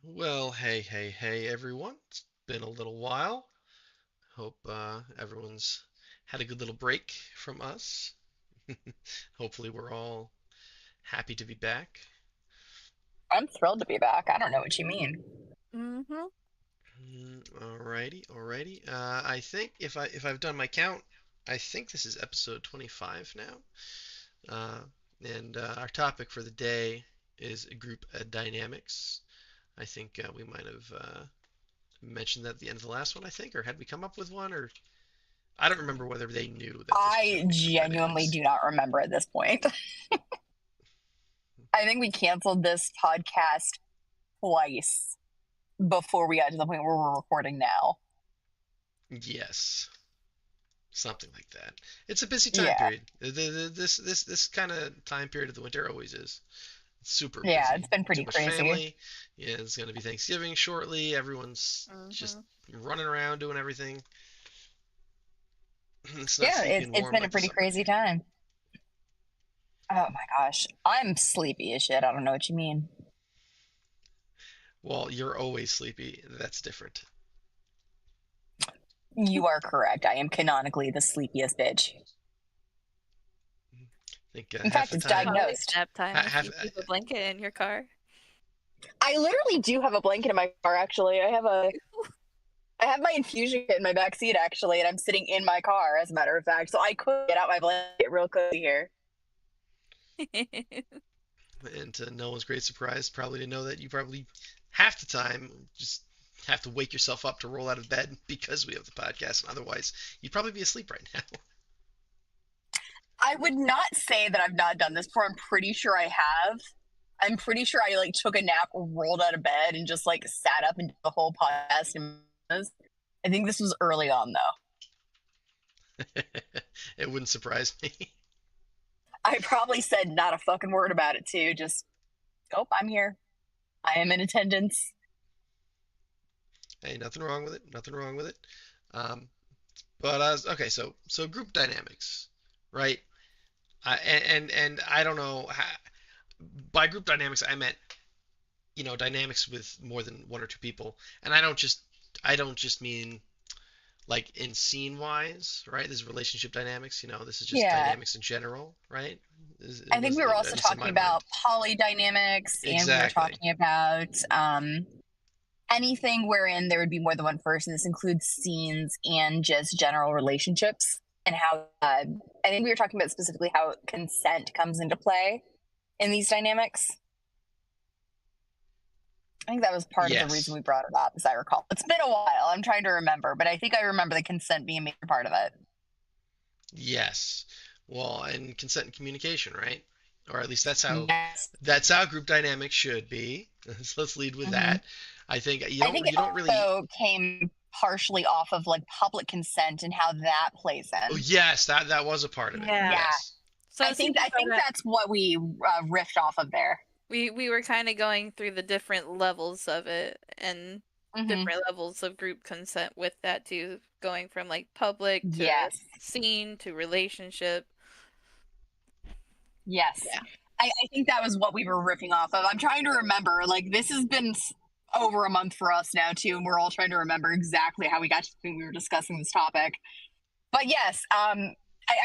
Well, hey, everyone. It's been a little while. Hope everyone's had a good little break from us. Hopefully, we're all happy to be back. I'm thrilled to be back. I don't know what you mean. Mm-hmm. Alrighty. I think if I've done my count, I think this is episode 25 now. And Our topic for the day is group dynamics. I think we might have mentioned that at the end of the last one, I think, or had we come up with one, or I don't remember whether they knew that this was going I to be group genuinely dynamics. do not remember at this point. I think we canceled this podcast twice before we got to the point where we're recording now. Yes, something like that. It's a busy time Yeah. period. This kind of time period of the winter always is. It's super Yeah, busy. it's been Too pretty much crazy. family. Yeah, it's going to be Thanksgiving shortly. Everyone's just Mm-hmm. running around doing everything. It's not Yeah, sleepy it's and it's warm been a like the pretty summer. crazy time. Oh my gosh. I'm sleepy as shit. I don't know what you mean. Well, you're always sleepy. That's different. You are correct. I am canonically the sleepiest bitch. I think In half fact, the it's time, Always diagnosed. nap time if half you keep a blanket in your car. I literally do have a blanket in my car actually. I have my infusion kit in my back seat actually, and I'm sitting in my car as a matter of fact. So I could get out my blanket real cozy here. and to no one's great surprise, probably to know that you probably half the time just have to wake yourself up to roll out of bed because we have the podcast, and otherwise you'd probably be asleep right now. I would not say that I've not done this before. I'm pretty sure I have. I'm pretty sure I like took a nap, rolled out of bed, and just like sat up and did the whole podcast. I think this was early on though. It wouldn't surprise me. I probably said not a fucking word about it too. Just, oh, I'm here. I am in attendance. Hey, nothing wrong with it. Nothing wrong with it. Um, but okay, so group dynamics, right? And I don't know how, by group dynamics I meant dynamics with more than one or two people, and I don't just mean like in scene wise, right? This is relationship dynamics. This is just Yeah. dynamics in general, right? I think we were At also least in talking my mind. about polydynamics, and we were Exactly. talking about anything wherein there would be more than one person. This includes scenes and just general relationships, and how I think we were talking about specifically how consent comes into play in these dynamics. I think that was part of the reason Yes. we brought it up, as I recall. It's been a while. I'm trying to remember, but I think I remember the consent being a major part of it. Yes. Well, and consent and communication, right? Or at least Yes. that's how group dynamics should be. So let's lead with Hmm. that. I think I think it you don't really. also came partially off of like public consent and how that plays Oh in. yes, that was a part of it. Yeah. Yeah, Yes. So I think that's what we riffed off of there. we were kind of going through the different levels of it and Hmm. different levels of group consent with that too, going from like public to Yes. scene to relationship. Yes. Yeah. I think that was what we were riffing off of. I'm trying to remember. Like, this has been over a month for us now, too, and we're all trying to remember exactly how we got to when we were discussing this topic. But yes, I'm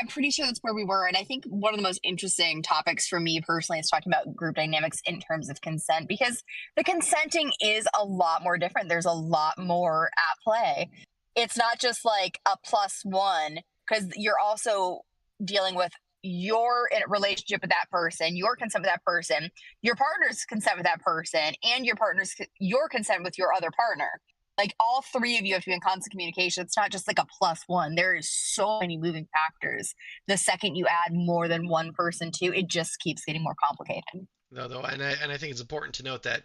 pretty sure that's where we were. And I think one of the most interesting topics for me personally is talking about group dynamics in terms of consent, because the consenting is a lot more different. There's a lot more at play. It's not just like a plus one, because you're also dealing with your relationship with that person, your consent with that person, your partner's consent with that person, and your consent with your other partner. Like, all three of you have to be in constant communication. It's not just like a plus one. There is so many moving factors. The second you add more than one person to, it just keeps getting more complicated. No, though, and I think it's important to note that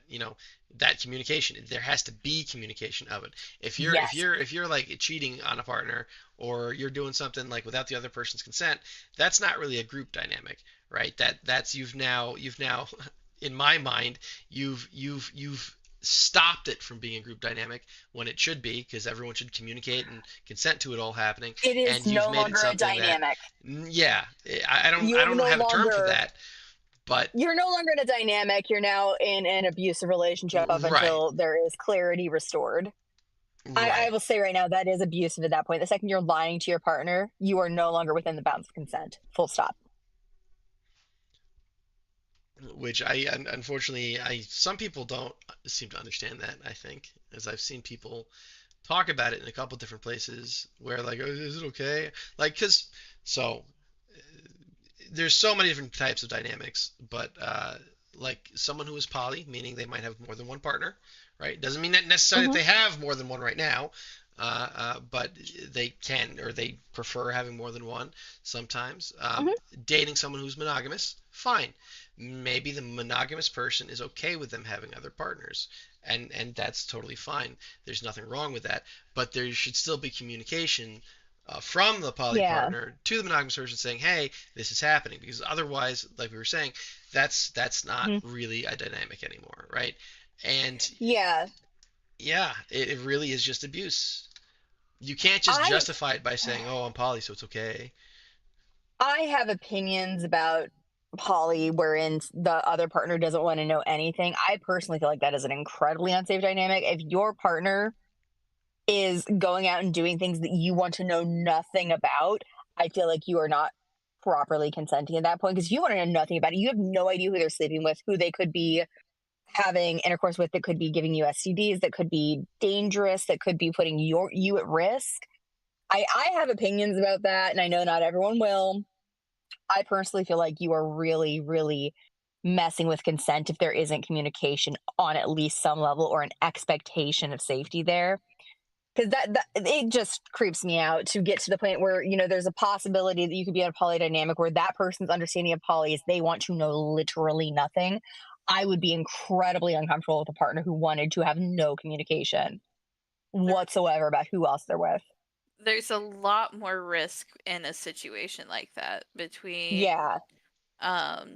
that communication, there has to be communication of it. Yes. If you're like cheating on a partner, or you're doing something like without the other person's consent, that's not really a group dynamic, right? That's you've now in my mind, you've stopped it from being a group dynamic when it should be, because everyone should communicate and consent to it all happening, It and is you've no made it longer a something that, dynamic. yeah, You I are don't no have a term for longer that, but you're no longer in a dynamic. You're now in an abusive relationship up right, until there is clarity restored. I right. will say right now that is abusive at that point. The second you're lying to your partner, you are no longer within the bounds of consent. Full stop. Which unfortunately, I some people don't seem to understand that, I think, as I've seen people talk about it in a couple different places where like, oh, is it okay? Like, because so there's so many different types of dynamics, but like someone who is poly, meaning they might have more than one partner, right? Doesn't mean that necessarily that Hmm. they have more than one right now, but they can, or they prefer having more than one sometimes. Hmm. Dating someone who's monogamous, fine. Maybe the monogamous person is okay with them having other partners, and that's totally fine. There's nothing wrong with that, but there should still be communication from the poly Yeah. partner to the monogamous person saying, "Hey, this is happening," because otherwise, like we were saying, that's not Hmm. really a dynamic anymore, right? And Yeah. yeah, it really is just abuse. You can't just I justify it by saying, "Oh, I'm poly, so it's okay." I have opinions about poly wherein the other partner doesn't want to know anything. I personally feel like that is an incredibly unsafe dynamic. If your partner is going out and doing things that you want to know nothing about, I feel like you are not properly consenting at that point, because you want to know nothing about it. You have no idea who they're sleeping with, who they could be having intercourse with, that could be giving you STDs, that could be dangerous, that could be putting you at risk. I have opinions about that, and I know not everyone will. I personally feel like you are really, really messing with consent if there isn't communication on at least some level, or an expectation of safety there. Because that it just creeps me out to get to the point where, there's a possibility that you could be in a poly dynamic where that person's understanding of poly is they want to know literally nothing. I would be incredibly uncomfortable with a partner who wanted to have no communication There, whatsoever about who else they're with. there's a lot more risk in a situation like that between Yeah.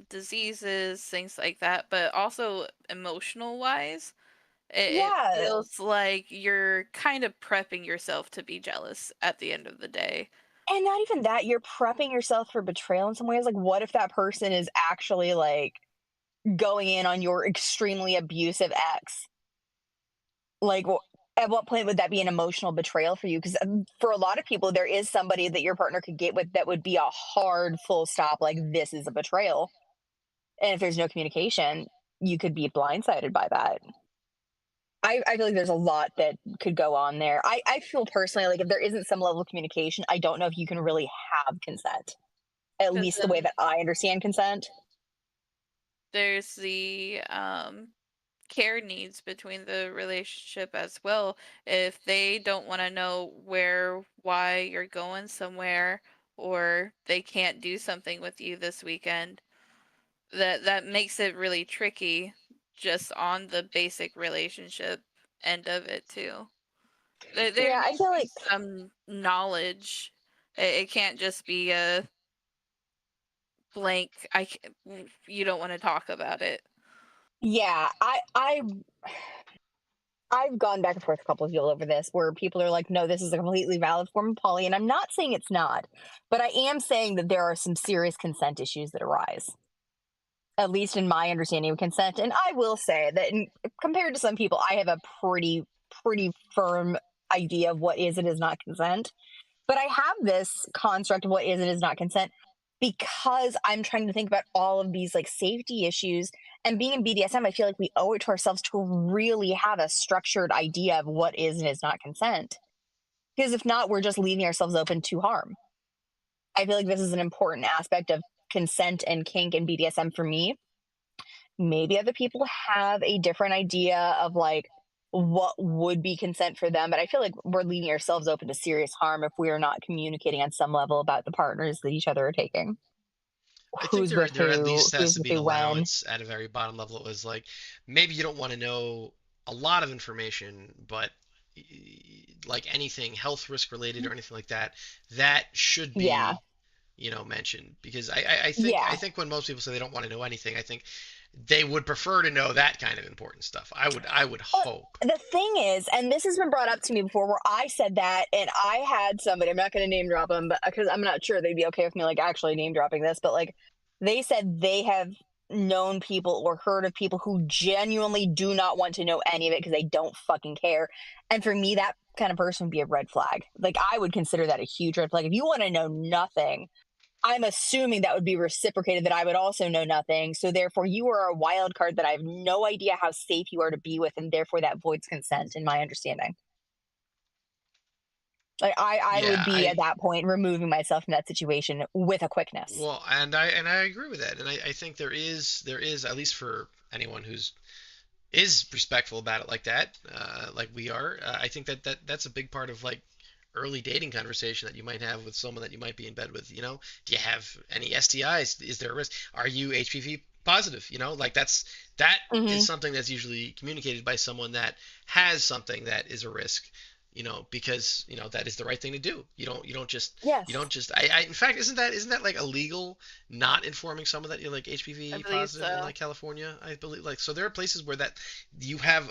diseases, things like that, but also emotional wise. It Yeah. feels like you're kind of prepping yourself to be jealous at the end of the day. And not even that, you're prepping yourself for betrayal in some ways. Like, what if that person is actually like going in on your extremely abusive ex? Like, at what point would that be an emotional betrayal for you? Because for a lot of people, there is somebody that your partner could get with that would be a hard full stop. Like, this is a betrayal. And if there's no communication, you could be blindsided by that. I feel like there's a lot that could go on there. I feel personally like if there isn't some level of communication, I don't know if you can really have consent, at Because least the way then that I understand consent. there's the care needs between the relationship as well. If they don't want to know why you're going somewhere, or they can't do something with you this weekend, that makes it really tricky just on the basic relationship end of it too. There Yeah, I needs feel to be like some knowledge. It can't just be a blank. You don't want to talk about it. yeah, I've gone back and forth a couple of people over this where people are like, no, this is a completely valid form of poly. And I'm not saying it's not, but I am saying that there are some serious consent issues that arise, at least in my understanding of consent. And I will say that compared to some people, I have a pretty firm idea of what is and is not consent. But I have this construct of what is and is not consent because I'm trying to think about all of these like safety issues. And being in BDSM, I feel like we owe it to ourselves to really have a structured idea of what is and is not consent. Because if not, we're just leaving ourselves open to harm. I feel like this is an important aspect of consent and kink and BDSM for me. Maybe other people have a different idea of like what would be consent for them, but I feel like we're leaving ourselves open to serious harm if we are not communicating on some level about the partners that each other are taking, I think who's with there at least has who's to with be an who when. allowance at a very bottom level. Is like maybe you don't want to know a lot of information, but like anything health risk related or anything like that, that should Yeah, be mentioned because I yeah. think when most people say they don't want to know anything, I think they would prefer to know that kind of important stuff. I would Well, hope. the thing is, and this has been brought up to me before, where I said that, and I had somebody. I'm not going to name drop them, but because I'm not sure they'd be okay with me like actually name dropping this, but like they said they have known people or heard of people who genuinely do not want to know any of it because they don't fucking care. And for me, that kind of person would be a red flag. Like I would consider that a huge red flag. If you want to know nothing, I'm assuming that would be reciprocated that I would also know nothing. So therefore you are a wild card that I have no idea how safe you are to be with, and therefore that voids consent in my understanding. Like I would Yeah, be at that point removing myself from that situation with a quickness. well, and I agree with that, and I think there is at least for anyone who's is respectful about it like that, like we are. I think that's a big part of like early dating conversation that you might have with someone that you might be in bed with. Do you have any STIs? Is there a risk? Are you HPV positive? Like that is Hmm. something that's usually communicated by someone that has something that is a risk. Because that is the right thing to do. You don't just. Yes, In fact, isn't that like illegal? Not informing someone that you're like I HPV believe positive in so. like California, I believe. Like, so there are places where that you have.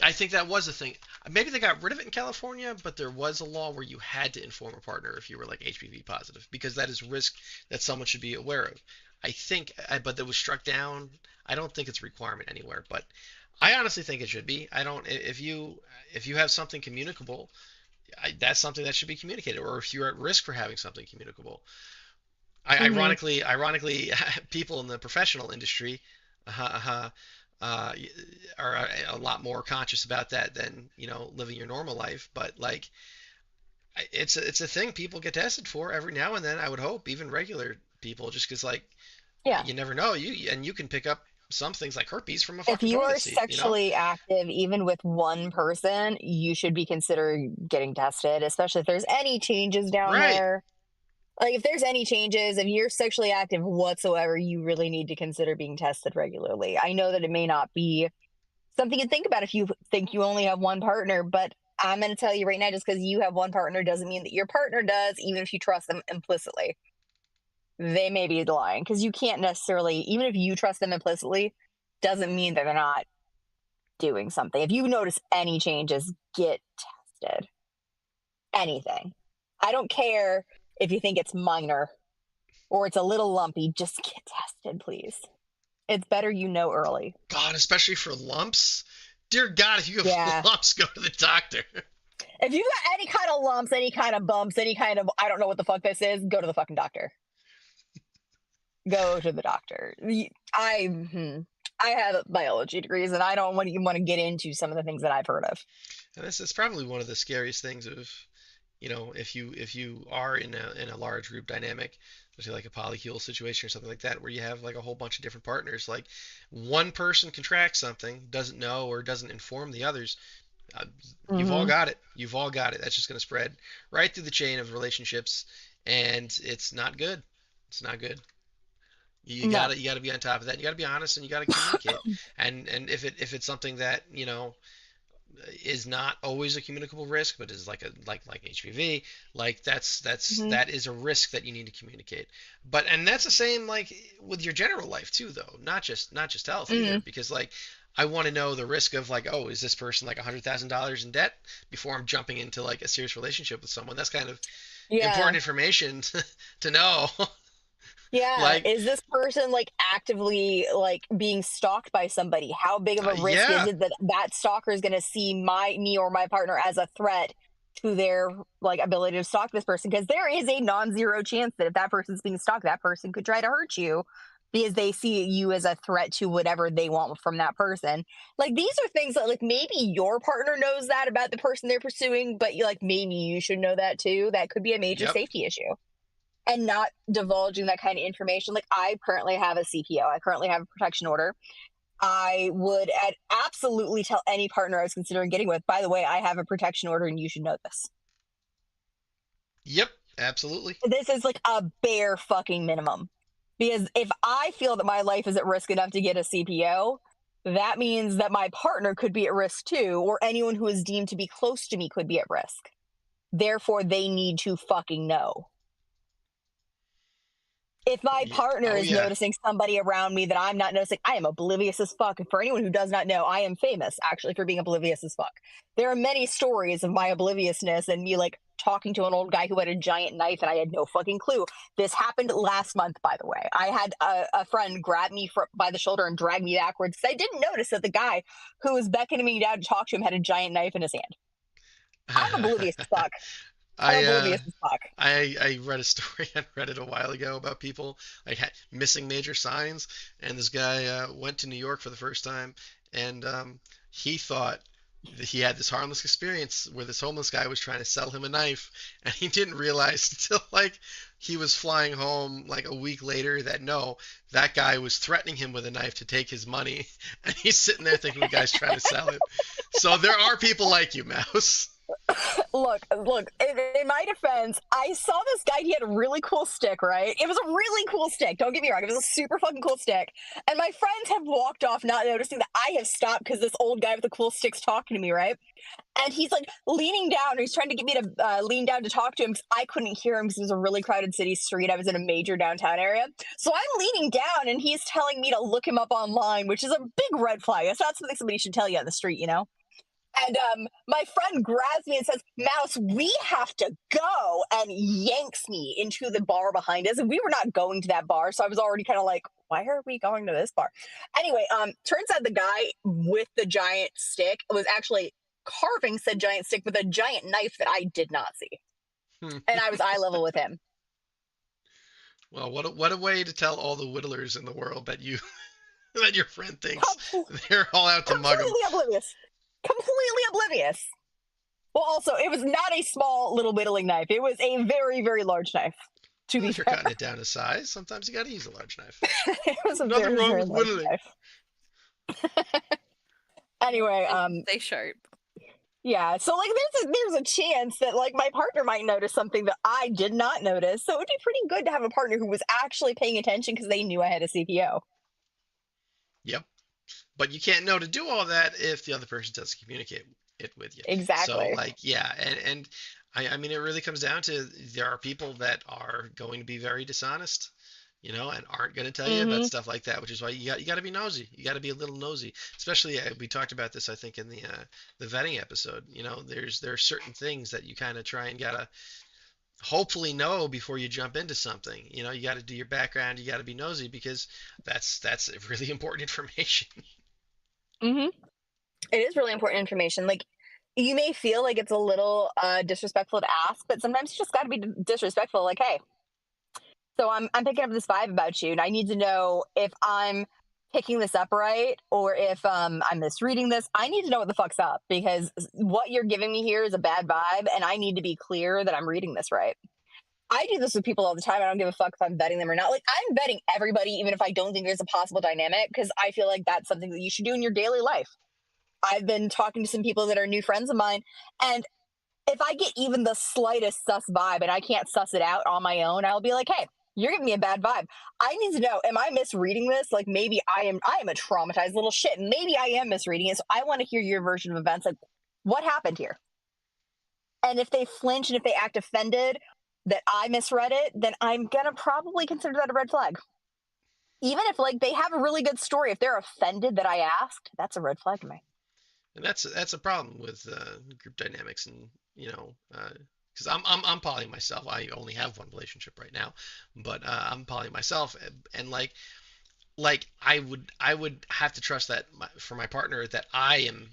I think that was a thing. Maybe they got rid of it in California, but there was a law where you had to inform a partner if you were like HPV positive because that is risk that someone should be aware of. I think, but that was struck down. I don't think it's a requirement anywhere, but I honestly think it should be. I don't. If you have something communicable, that's something that should be communicated. Or if you're at risk for having something communicable, hmm, ironically, people in the professional industry uh, uh, are a lot more conscious about that than living your normal life. But like, it's a thing people get tested for every now and then. I would hope even regular people, just because like yeah. you never know, you can pick up some things like herpes from a If fucking you toilet are seat. sexually active, even with one person, you should be considering getting tested, especially if there's any changes down Right. there. Like, if there's any changes, if you're sexually active whatsoever, you really need to consider being tested regularly. I know that it may not be something you think about if you think you only have one partner, but I'm going to tell you right now, just because you have one partner doesn't mean that your partner does, even if you trust them implicitly. They may be lying because you can't necessarily, even if you trust them implicitly, doesn't mean that they're not doing something. If you notice any changes, get tested. Anything. I don't care if you think it's minor or it's a little lumpy, just get tested, please. It's better you know early. God, especially for lumps. Dear God, if you have Yeah. lumps, go to the doctor. If you got any kind of lumps, any kind of bumps, any kind of I don't know what the fuck this is, go to the fucking doctor. Go to the doctor. I I have biology degrees, and I don't want to get into some of the things that I've heard of. And this is probably one of the scariest things of, if you are in a large group dynamic, especially like a polycule situation or something like that, where you have like a whole bunch of different partners, like one person contracts something, doesn't know or doesn't inform the others, uh, you've all Mm-hmm. got it. You've all got it. That's just going to spread right through the chain of relationships, and it's not good. It's not good. No. You gotta be on top of that. You gotta be honest, and you gotta communicate. And if it's something that is not always a communicable risk, but is like HPV, like Hmm. that is a risk that you need to communicate. But and that's the same like with your general life too, though, not just health either, Hmm. because like I want to know the risk of like, oh, is this person like $100,000 in debt before I'm jumping into like a serious relationship with someone? That's kind of Yeah. important information to know. Yeah. Like, Is this person like actively like being stalked by somebody? How big of a risk is yeah, it that that stalker is going to see me or my partner as a threat to their like ability to stalk this person? Because there is a non-zero chance that if that person's being stalked, that person could try to hurt you because they see you as a threat to whatever they want from that person. Like these are things that like maybe your partner knows that about the person they're pursuing, but you like maybe you should know that too. That could be a major yep, safety issue and not divulging that kind of information. Like I currently have a CPO. I currently have a protection order. I would absolutely tell any partner I was considering getting with, by the way, I have a protection order and you should know this. yep, absolutely. This is like a bare fucking minimum. Because if I feel that my life is at risk enough to get a CPO, that means that my partner could be at risk too, or anyone who is deemed to be close to me could be at risk. Therefore, they need to fucking know. If my partner Oh is yeah. noticing somebody around me that I'm not noticing, I am oblivious as fuck. And for anyone who does not know, I am famous actually for being oblivious as fuck. There are many stories of my obliviousness and me like talking to an old guy who had a giant knife and I had no fucking clue. This happened last month, by the way. I had a friend grab me by the shoulder and drag me backwards because I didn't notice that the guy who was beckoning me down to talk to him had a giant knife in his hand. I'm oblivious as fuck. I'm I oblivious as fuck. I read a story on Reddit a while ago about people like missing major signs, and this guy went to New York for the first time, and he thought that he had this harmless experience where this homeless guy was trying to sell him a knife, and he didn't realize until like he was flying home like a week later that no, that guy was threatening him with a knife to take his money, and he's sitting there thinking the guy's trying to sell it. So there are people like you, Mouse. Look. In my defense, I saw this guy. He had a really cool stick, right? It was a really cool stick. Don't get me wrong. It was a super fucking cool stick. And my friends have walked off, not noticing that I have stopped because this old guy with the cool stick's talking to me, right? And he's like leaning down. He's trying to get me to lean down to talk to him because I couldn't hear him because it was a really crowded city street. I was in a major downtown area. So I'm leaning down and he's telling me to look him up online, which is a big red flag. It's not something somebody should tell you on the street, you know? And my friend grabs me and says, Mouse, we have to go, and yanks me into the bar behind us. And we were not going to that bar. So I was already kind of like, why are we going to this bar? Anyway, turns out the guy with the giant stick was actually carving said giant stick with a giant knife that I did not see. And I was eye level with him. Well, what a way to tell all the whittlers in the world that you that your friend thinks Com- they're all out to mug them. Completely oblivious. Completely oblivious. Well, also, it was not a small little whittling knife. It was a very, very large knife, to Well, be if you're fair. cutting it down to size, sometimes you got to use a large knife. It was a Nothing very, wrong very with large whittling. knife. Anyway, Stay sharp. yeah. So like, there's a chance that like my partner might notice something that I did not notice. So it would be pretty good to have a partner who was actually paying attention because they knew I had a CPO. Yep. But you can't know to do all that if the other person doesn't communicate it with you. So Exactly. like yeah, and I mean it really comes down to there are people that are going to be very dishonest, and aren't going to tell you about Mm-hmm. stuff like that, which is why you got to be nosy. You got to be a little nosy. Especially we talked about this I think in the vetting episode. There are certain things that you kind of try and gotta hopefully know before you jump into something. You got to do your background, you got to be nosy because that's really important information. Mm-hmm. It is really important information. Like, you may feel like it's a little disrespectful to ask, but sometimes you just got to be disrespectful. Like, hey, so I'm picking up this vibe about you, and I need to know if I'm picking this up right, or if I'm misreading this. I need to know what the fuck's up, because what you're giving me here is a bad vibe, and I need to be clear that I'm reading this right. I do this with people all the time. I don't give a fuck if I'm vetting them or not. Like, I'm vetting everybody, even if I don't think there's a possible dynamic, because I feel like that's something that you should do in your daily life. I've been talking to some people that are new friends of mine, and if I get even the slightest sus vibe and I can't suss it out on my own, I'll be like, hey, you're giving me a bad vibe. I need to know, am I misreading this? Like, maybe I am a traumatized little shit. Maybe I am misreading it. So I want to hear your version of events. Like, what happened here? And if they flinch and if they act offended that I misread it, then I'm gonna probably consider that a red flag. Even if, like, they have a really good story, if they're offended that I asked, that's a red flag to me. And that's a problem with group dynamics, and because I'm poly myself. I only have one relationship right now, but I'm poly myself, and like I would have to trust that for my partner that I am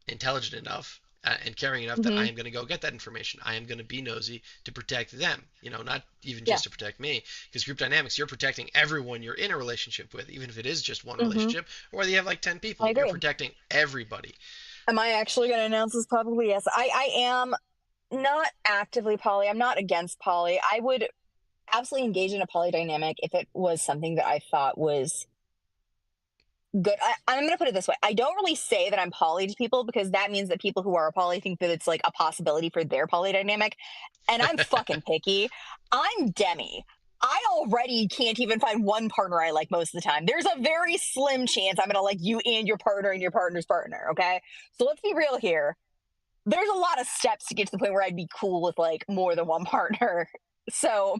intelligent enough and caring enough that I Mm-hmm. am going to go get that information. I am going to be nosy to protect them, not even Yeah. just to protect me. Because group dynamics, you're protecting everyone you're in a relationship with, even if it is just one Mm-hmm. relationship, or whether you have like 10 I people, you're agree. protecting everybody. Am I actually going to announce this publicly? Yes. I am not actively poly. I'm not against poly. I would absolutely engage in a poly dynamic if it was something that I thought was good. I'm going to put it this way. I don't really say that I'm poly to people, because that means that people who are poly think that it's like a possibility for their poly dynamic. And I'm fucking picky. I'm demi. I already can't even find one partner I like most of the time. There's a very slim chance I'm going to like you and your partner and your partner's partner. Okay. So let's be real here. There's a lot of steps to get to the point where I'd be cool with like more than one partner. So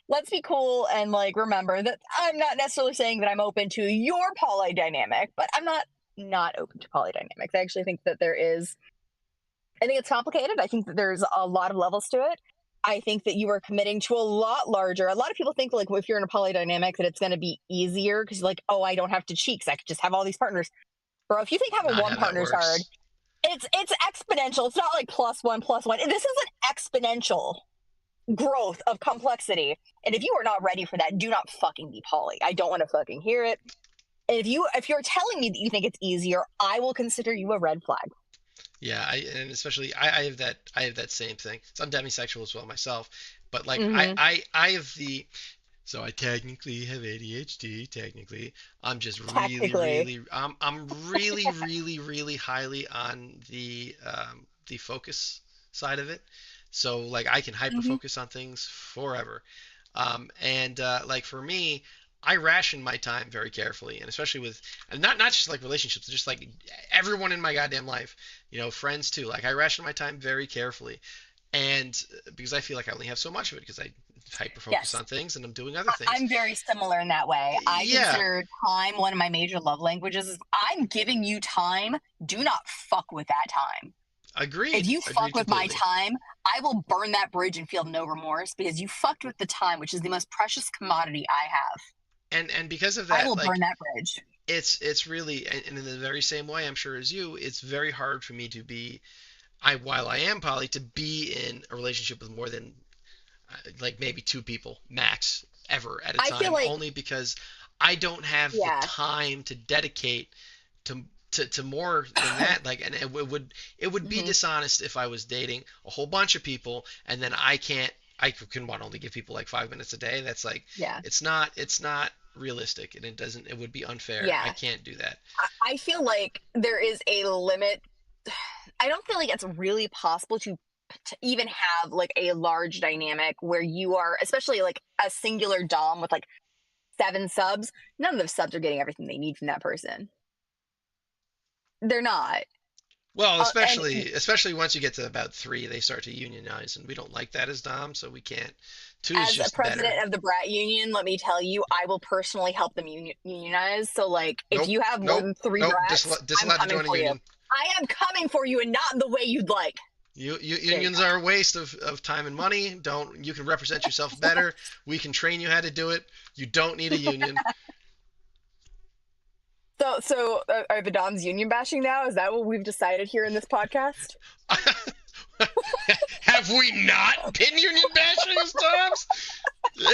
let's be cool and like remember that I'm not necessarily saying that I'm open to your poly dynamic, but I'm not open to poly dynamics. I actually think that I think it's complicated. I think that there's a lot of levels to it. I think that you are committing to a lot larger. A lot of people think like if you're in a poly dynamic that it's going to be easier because like, oh, I don't have to cheat 'cause I could just have all these partners. Bro, if you think having Not one how that partner is hard, works. it's exponential. It's not like plus one plus one. This is an exponential growth of complexity. And if you are not ready for that, do not fucking be poly. I don't want to fucking hear it. And if you're telling me that you think it's easier, I will consider you a red flag. Yeah, and especially I have that same thing. So I'm demisexual as well myself, but like I Mm-hmm. I I have the so I technically have ADHD. Technically, I'm just really Technically. really I'm really really really highly on the focus side of it. So like I can hyper Mm-hmm. focus on things forever. And like for me, I ration my time very carefully, and especially with and not just like relationships, just like everyone in my goddamn life, friends too. Like I ration my time very carefully, and because I feel like I only have so much of it because I hyper focus Yes. on things and I'm doing other things. I'm very similar in that way. I Yeah, consider time one of my major love languages. Is I'm giving you time. Do not fuck with that time. If agreed, you fuck agreed with my completely. time, I will burn that bridge and feel no remorse, because you fucked with the time, which is the most precious commodity I have. And because of I that, will like burn that bridge. it's really and in the very same way I'm sure as you, it's very hard for me to be I while I am poly to be in a relationship with more than like maybe two people max ever at a I feel time, like, only because I don't have the yeah. time to dedicate to to more than that. Like, and it would be Hmm. dishonest if I was dating a whole bunch of people and then I can want only give people like 5 minutes a day. That's like Yeah. it's not realistic, and it would be unfair. I Yeah. can't do that. I feel like there is a limit. I don't feel like it's really possible to even have like a large dynamic where you are, especially like a singular dom with like 7 subs. None of those subs are getting everything they need from that person. They're not. Well, And especially once you get to about three, they start to unionize, and we don't like that as Dom, so we can't. Two is as a just better. president of the brat union, let me tell you, I will personally help them unionize. So, like, if Nope, you have more nope, than 3 nope. brats, I'm Disallowed to coming join a for you. union. I am coming for you, and not in the way you'd like. There you Unions are a waste of time and money. Don't You can represent yourself better. We can train you how to do it. You don't need a union. So, are the Doms union bashing now? Is that what we've decided here in this podcast? Have we not been union bashing as Doms?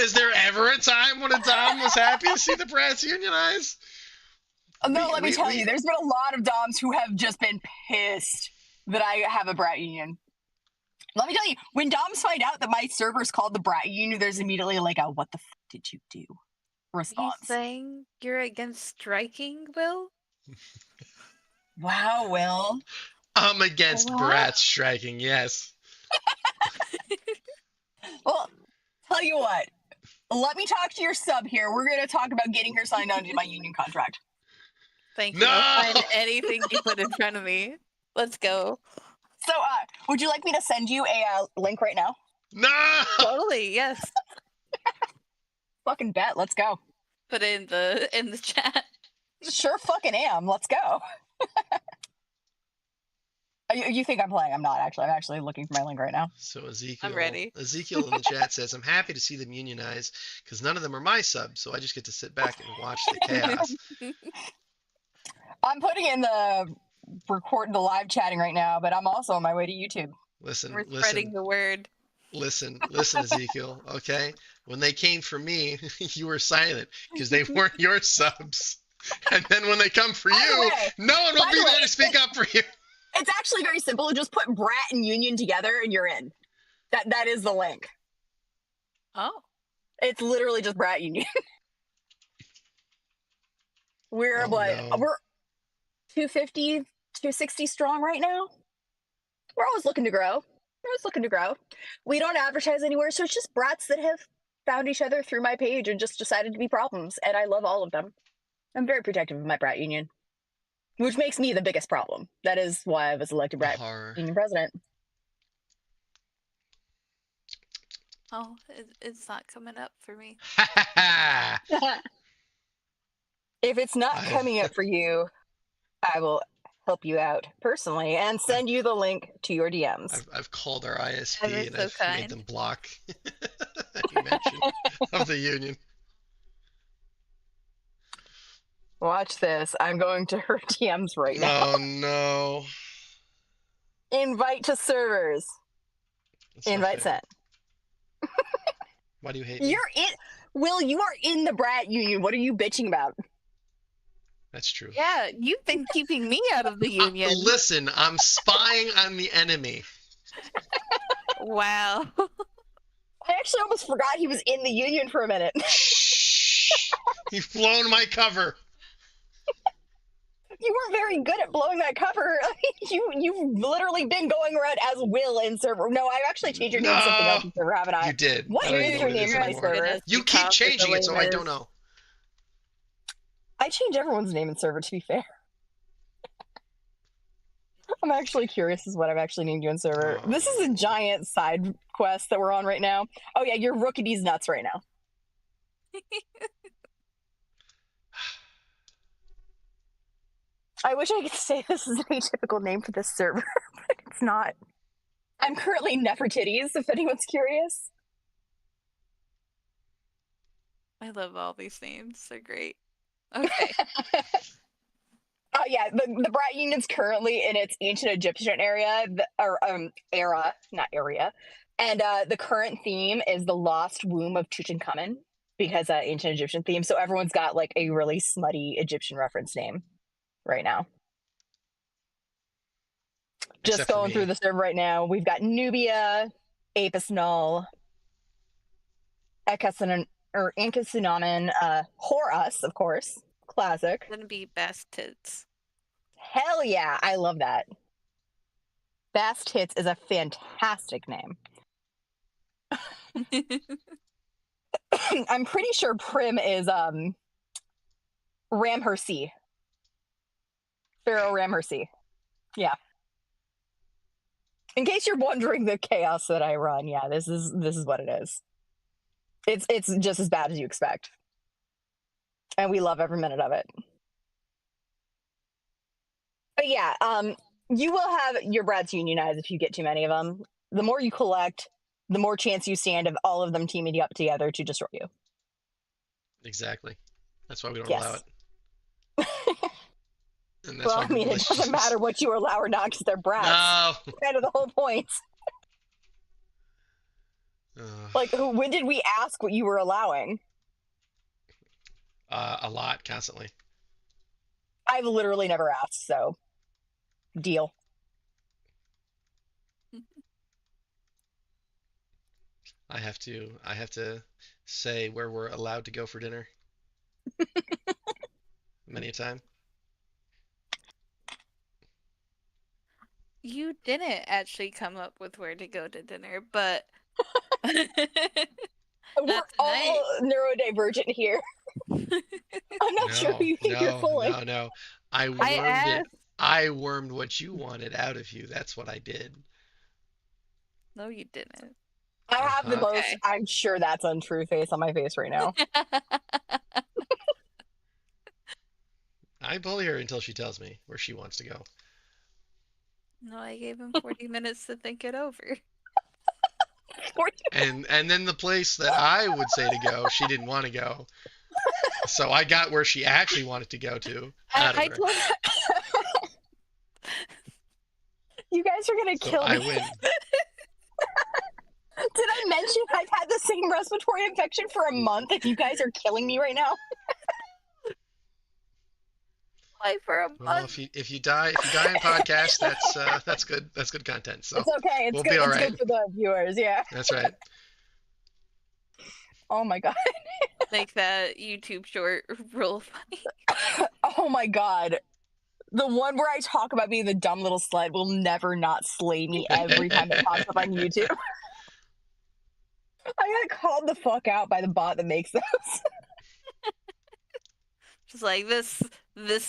Is there ever a time when a Dom was happy to see the brass unionize? No, let me tell we you, there's been a lot of Doms who have just been pissed that I have a brat union. Let me tell you, when Doms find out that my server is called the brat union, there's immediately like a "what the f did you do?" He's response. saying you're against striking, Will? Wow, Will. I'm against What? brat striking. Yes. Well, tell you what. Let me talk to your sub here. We're going to talk about getting her signed on to my union contract. Thank you. No! I'll find anything you put in front of me. Let's go. So, would you like me to send you a link right now? No! Totally, yes. Fucking bet. Let's go. Put it in the chat. Sure fucking am. Let's go. You think I'm playing? I'm not actually. I'm actually looking for my link right now. So Ezekiel, I'm ready. Ezekiel in the chat says, "I'm happy to see them unionize because none of them are my subs, so I just get to sit back and watch the chaos." I'm putting in the live chatting right now, but I'm also on my way to YouTube. Listen, We're spreading the word. listen, Ezekiel. Okay, when they came for me, you were silent because they weren't your subs, and then when they come for you, no one will be there to speak up for you. It's actually very simple. Just put brat and union together, and you're in. That is the link. Oh. It's literally just brat union. We're No. we're 250, 260 strong right now. We're always looking to grow. We don't advertise anywhere, so it's just brats that have found each other through my page and just decided to be problems, and I love all of them. I'm very protective of my brat union, which makes me the biggest problem. That is why I was elected brat union president. Oh, it's not coming up for me. If it's not coming up for you, I will help you out personally and send you the link to your DMs. I've called our ISP and so I've kind. made them block any mention of the union. Watch this. I'm going to her DMs right now. Oh no. Invite to servers. That's Invite sent. Why do you hate me? You're in. Will, you are in the brat union. What are you bitching about? That's true. Yeah, you've been keeping me out of the union. Listen, I'm spying on the enemy. Wow. I actually almost forgot he was in the union for a minute. Shh. You've blown my cover. You weren't very good at blowing that cover. You've literally been going around as Will in server. No, I actually changed your name to something else in server, haven't I? You did. What is your name in my server? You keep changing it, so I don't know. I change everyone's name in server, to be fair. I'm actually curious as what I've actually named you in server. Oh. This is a giant side quest that we're on right now. Oh yeah, you're Rookies nuts right now. I wish I could say this is an atypical name for this server, but it's not. I'm currently Nefertitties, if anyone's curious. I love all these names. They're great. Okay. Oh yeah, the Brat Union's currently in its ancient Egyptian era, not area, and the current theme is the lost womb of Tutankhamun because ancient Egyptian theme. So everyone's got like a really smutty Egyptian reference name right now. Just going through the server right now, we've got Nubia, Apis Null, Ankasunamen, Horus, of course. Classic. Gonna be best tits. Hell yeah, I love that. Best Hits is a fantastic name. I'm pretty sure Prim is Ramhersi. Pharaoh Ramhersi. Yeah. In case you're wondering the chaos that I run, yeah, this is what it is. It's just as bad as you expect. And we love every minute of it. But yeah, you will have your brats unionized if you get too many of them. The more you collect, the more chance you stand of all of them teaming up together to destroy you. Exactly. That's why we don't allow it. And that's well, I mean, it doesn't matter what you allow or not because they're brats. No. That's kind of the whole point. Like, when did we ask what you were allowing? A lot, constantly. I've literally never asked, so deal. I have to say where we're allowed to go for dinner many a time. You didn't actually come up with where to go to dinner, but We're not tonight. all neurodivergent here. I'm not sure who No, you think you're no, fooling. no, no. I I wormed it. asked. I wormed what you wanted out of you. That's what I did. No, you didn't. I have the Uh-huh. most, Okay. I'm sure that's untrue face on my face right now. I bully her until she tells me where she wants to go. No, I gave him 40 minutes to think it over. And then the place that I would say to go, she didn't want to go. So I got where she actually wanted to go to out of I her. told You guys are gonna So kill I me. win. Did I mention I've had the same respiratory infection for a month and you guys are killing me right now? play for a Well, month. if you die in podcast, that's good. That's good content. So It's okay. It's we'll good. be all It's right. good for the viewers. Yeah. That's right. Oh my god. Make that YouTube short real funny. Oh my god. The one where I talk about being the dumb little slut will never not slay me every time it pops up on YouTube. I got called the fuck out by the bot that makes those. Just like this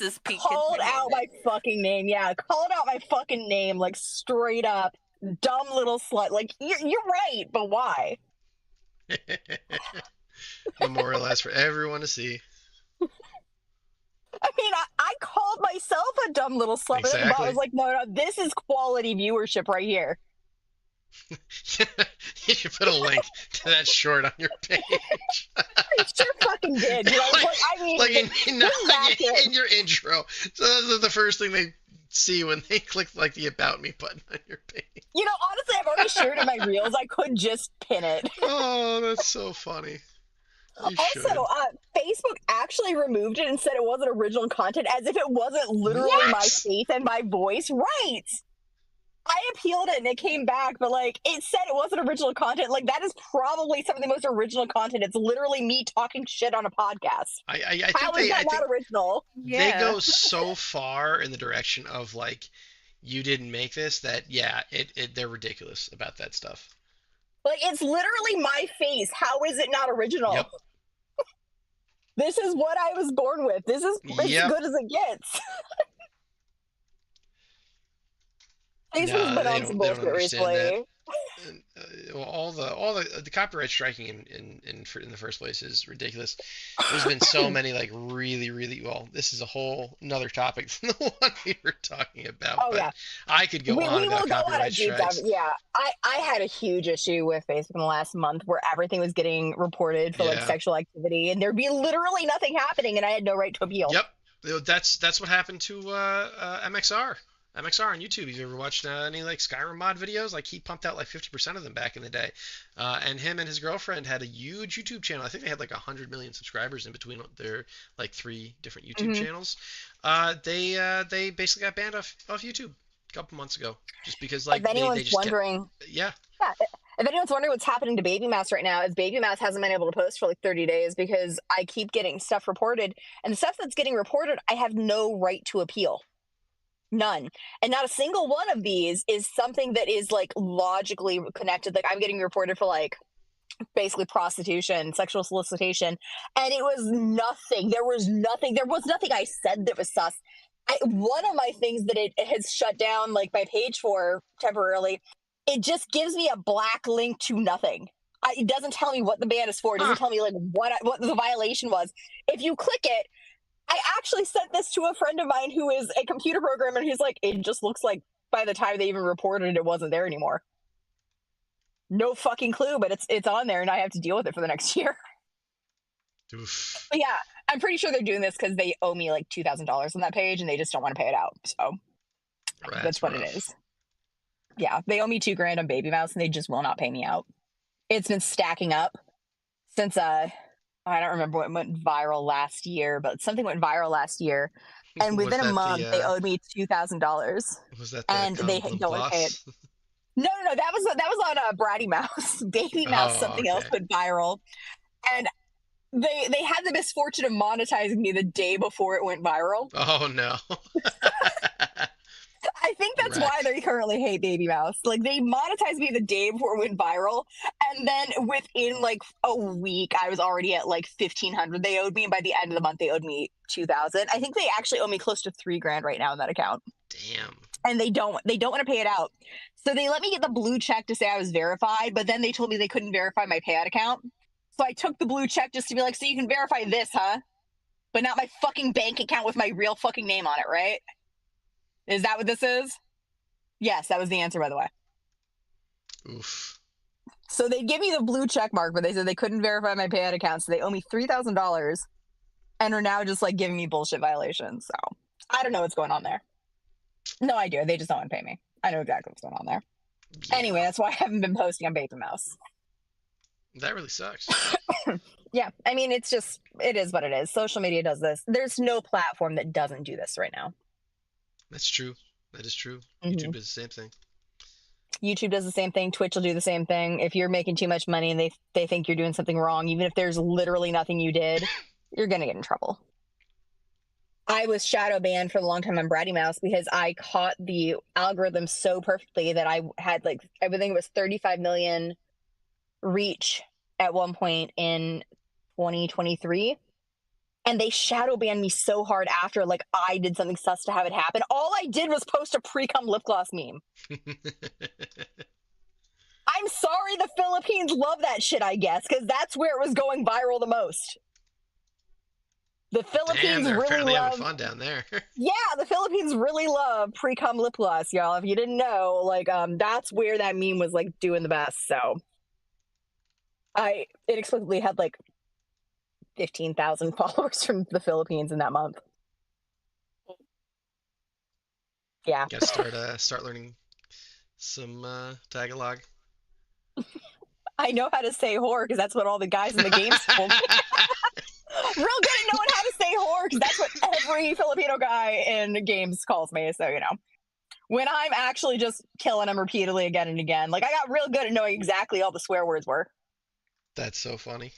is peak Called out my entertainment. fucking name. Yeah, called out my fucking name, like straight up. Dumb little slut. Like, you're right, but why? Memorialized for everyone to see. I mean, I called myself a dumb little slut, but then the bot was Exactly. like, no, this is quality viewership right here. You should put a link to that short on your page. I sure fucking did. You know, like, I mean, like this is accurate. in your intro. So that's the first thing they see when they click like the about me button on your page. You know, honestly, I've already shared in my reels. I could just pin it. Oh, that's so funny. You should. Also, Facebook actually removed it and said it wasn't original content, as if it wasn't literally my What? face and my voice. Right. I appealed it and it came back, but like it said it wasn't original content. Like that is probably some of the most original content. It's literally me talking shit on a podcast. I How think is that I think not original? they Yeah. go so far in the direction of like you didn't make this that yeah, they're ridiculous about that stuff. Like it's literally my face. How is it not original? Yep. This is what I was born with. This is as Yep. good as it gets. Facebook's No, been on some they don't bullshit understand that. recently. And, well, all the copyright striking in the first place is ridiculous. There's been so many like really well. This is a whole another topic than the one we were talking about. Oh but yeah, I could go we on will about go on a copyright deep dive. strikes. Yeah, I had a huge issue with Facebook in the last month where everything was getting reported for like Yeah. sexual activity, and there'd be literally nothing happening, and I had no right to appeal. Yep. That's what happened to MXR. MXR on YouTube. Have you ever watched any like Skyrim mod videos? Like he pumped out like 50% of them back in the day. And him and his girlfriend had a huge YouTube channel. I think they had like 100 million subscribers in between their like 3 different YouTube Mhm. channels. They basically got banned off YouTube a couple months ago just because If like they anyone's just kept wondering, yeah. yeah, if anyone's wondering what's happening to Baby Mouse right now, is Baby Mouse hasn't been able to post for like 30 days because I keep getting stuff reported, and the stuff that's getting reported, I have no right to appeal. None. And not a single one of these is something that is like logically connected. Like I'm getting reported for like basically prostitution, sexual solicitation, and it was nothing. There was nothing. There was nothing I said that was sus. One of my things that it has shut down like my page for temporarily, it just gives me a black link to nothing. It doesn't tell me what the ban is for. It doesn't Huh. tell me like what the violation was. If you click it, I actually sent this to a friend of mine who is a computer programmer, and he's like, it just looks like by the time they even reported it, it wasn't there anymore. No fucking clue, but it's on there, and I have to deal with it for the next year. Oof. But yeah, I'm pretty sure they're doing this because they owe me like $2,000 on that page, and they just don't want to pay it out. So that's what rough. it is. Yeah, they owe me $2,000 on Baby Mouse, and they just will not pay me out. It's been stacking up since I don't remember what went viral last year, but something went viral last year. And Was within a that month, they owed me $2,000, the and they cum lip don't want to pay it. gloss? No, no, no. That was on Bratty Mouse. Baby Mouse, Oh, something else okay. went viral, and they had the misfortune of monetizing me the day before it went viral. Oh no. I think that's why Wrecked. they currently hate Baby Mouse. Like they monetized me the day before it went viral, and then within like a week, I was already at like 1,500. They owed me, and by the end of the month, they owed me 2,000. I think they actually owe me close to 3 grand right now in that account, Damn. and they don't want to pay it out. So they let me get the blue check to say I was verified, but then they told me they couldn't verify my payout account. So I took the blue check just to be like, so you can verify this, huh? But not my fucking bank account with my real fucking name on it, right? Is that what this is? Yes, that was the answer, by the way. Oof. So they give me the blue check mark, but they said they couldn't verify my payout account, so they owe me $3,000 and are now just like giving me bullshit violations. So I don't know what's going on there. No idea. They just don't want to pay me. I know exactly what's going on there. Yeah. Anyway, that's why I haven't been posting on Baby Mouse. That really sucks. Yeah, I mean, it is what it is. Social media does this. There's no platform that doesn't do this right now. That's true. That is true. Hmm. YouTube is the same thing. YouTube does the same thing. Twitch will do the same thing. If you're making too much money and they think you're doing something wrong, even if there's literally nothing you did, you're gonna get in trouble. I was shadow banned for a long time on Bratty Mouse because I caught the algorithm so perfectly that I had like I would think it was 35 million reach at one point in 2023. And they shadow banned me so hard after, like I did something sus to have it happen. All I did was post a pre-cum lip gloss meme. I'm sorry, the Philippines love that shit, I guess, because that's where it was going viral the most. The Damn, Philippines they're really apparently having love, fun down there. yeah, the Philippines really love pre-cum lip gloss, y'all. If you didn't know, like, that's where that meme was like doing the best. So I inexplicably had like 15,000 followers from the Philippines in that month. Yeah. Gotta start learning some Tagalog. I know how to say whore because that's what all the guys in the games told me. Real good at knowing how to say whore because that's what every Filipino guy in games calls me. So, when I'm actually just killing them repeatedly again and again, like I got real good at knowing exactly all the swear words were. That's so funny.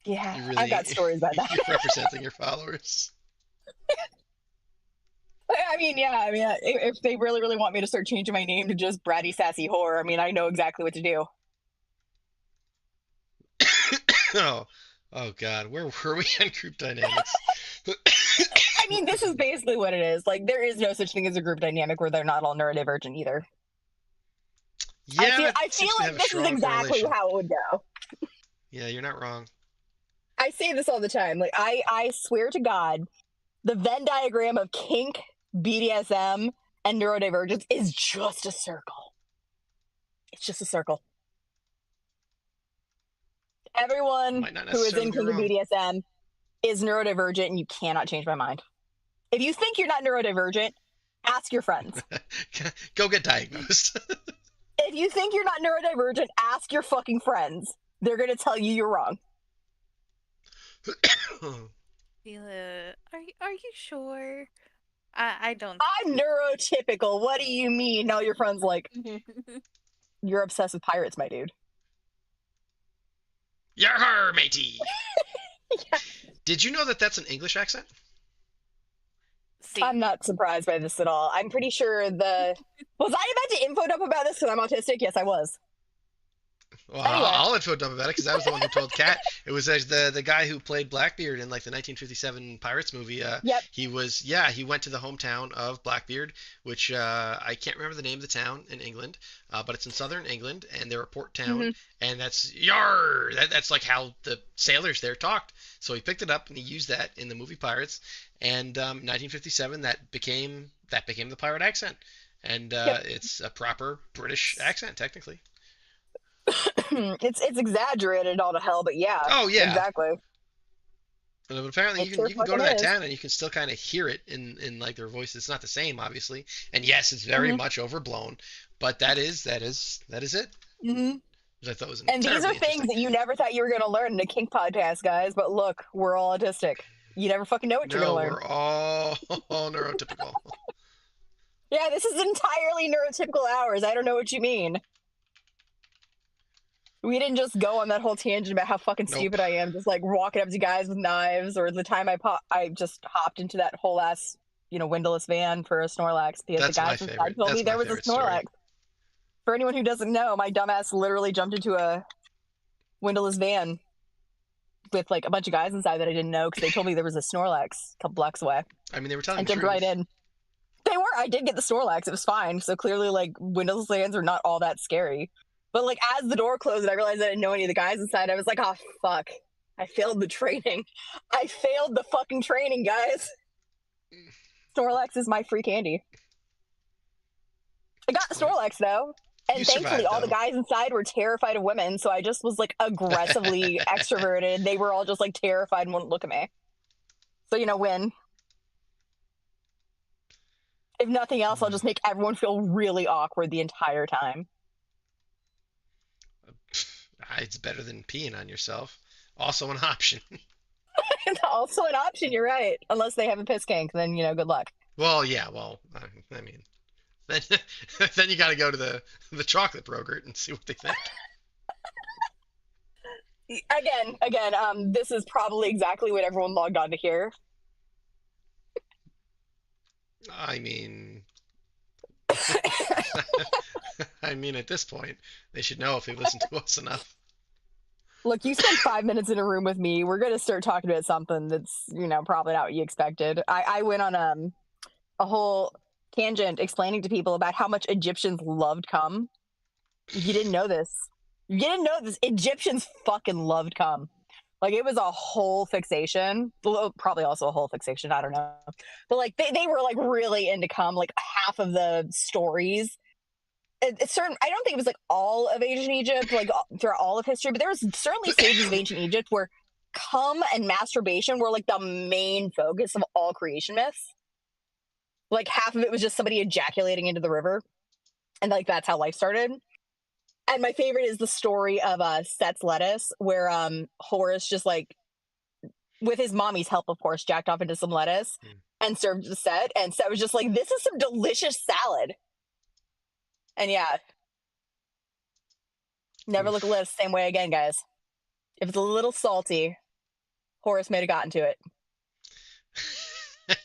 Yeah, You I've got really stories about that. you're representing your followers. I mean, yeah, if they really, really want me to start changing my name to just Bratty Sassy Whore, I mean, I know exactly what to do. Oh, oh God, where were we on group dynamics? I mean, this is basically what it is. Like, there is no such thing as a group dynamic where they're not all neurodivergent either. Yeah, I that feel seems to like have a this is strong exactly correlation. how it would go. Yeah, you're not wrong. I say this all the time. Like, I swear to God, the Venn diagram of kink, BDSM, and neurodivergence is just a circle. It's just a circle. Everyone Might not who is necessarily in be kink and wrong. BDSM is neurodivergent, and you cannot change my mind. If you think you're not neurodivergent, ask your friends. Go get diagnosed. If you think you're not neurodivergent, ask your fucking friends. They're gonna tell you you're wrong. Are you sure? I don't I'm neurotypical. What do you mean? Now your friend's like, think. you're obsessed with pirates, my dude. Yarhar, matey. Yeah. Did you know that that's an English accent? See, I'm not surprised by this at all. I'm pretty sure was I about to info dump about this because I'm autistic? Yes, I was. Well, Anyway. I'll info dump about it because I was the one who told Kat. It was the guy who played Blackbeard in like the 1957 Pirates movie. Yep. He went to the hometown of Blackbeard, which I can't remember the name of the town in England, but it's in southern England, and they're a port town, Mm-hmm. and that's yar. That's like how the sailors there talked. So he picked it up and he used that in the movie Pirates, and 1957 that became the pirate accent, and Yep. it's a proper British accent technically. It's exaggerated all to hell, but yeah, Oh yeah, exactly. but apparently It sure you can go to fucking that is. town and you can still kind of hear it in like their voice. It's not the same, obviously, and yes, it's very Mm-hmm. much overblown, but that is it. Mm-hmm. Which I thought was And these are terribly things interesting. that you never thought you were going to learn in a kink podcast, guys. But look, we're all autistic. You never fucking know what you're gonna No, learn. we're all neurotypical. Yeah, this is entirely neurotypical hours. I don't know what you mean. We didn't just go on that whole tangent about how fucking Nope. stupid I am, just like walking up to guys with knives, or the time I just hopped into that whole ass, windowless van for a Snorlax because the That's my guys inside favorite. told me That's there my was a favorite story. Snorlax. For anyone who doesn't know, my dumbass literally jumped into a windowless van with like a bunch of guys inside that I didn't know because they told me there was a Snorlax a couple blocks away I mean, they were telling and the jumped right truth. in. They were. I did get the Snorlax. It was fine. So clearly, like, windowless vans are not all that scary. But like, as the door closed and I realized I didn't know any of the guys inside, I was like, oh fuck, I failed the training. I failed the fucking training, guys. Snorlax is my free candy. I got the Well, Snorlax though. you And thankfully, survived all the though. guys inside were terrified of women. So I just was like aggressively extroverted. They were all just like terrified and wouldn't look at me. So, win. If nothing else, I'll just make everyone feel really awkward the entire time. It's better than peeing on yourself. Also an option. It's also an option, you're right. Unless they have a piss kink, then, good luck. Well, yeah. Well, I mean, then then you got to go to the chocolate broker and see what they think. Again, this is probably exactly what everyone logged on to hear. I mean, I mean, at this point, they should know if they listen to us enough. Look, you spent 5 minutes in a room with me. We're going to start talking about something that's, probably not what you expected. I went on a whole tangent explaining to people about how much Egyptians loved cum. You didn't know this. You didn't know this. Egyptians fucking loved cum. Like, it was a whole fixation. Well, probably also a whole fixation. I don't know. But, like, they were, like, really into cum. Like, half of the stories. It's certain. I don't think it was, like, all of ancient Egypt, like, throughout all of history. But there was certainly stages of ancient Egypt where cum and masturbation were, like, the main focus of all creation myths. Like, half of it was just somebody ejaculating into the river. And, like, that's how life started. And my favorite is the story of Set's lettuce, where Horus just like, with his mommy's help, of course, jacked off into some lettuce Hmm. and served to Set. And Set was just like, "This is some delicious salad." And yeah, never look at Oof. lettuce the same way again, guys. If it's a little salty, Horus may have gotten to it.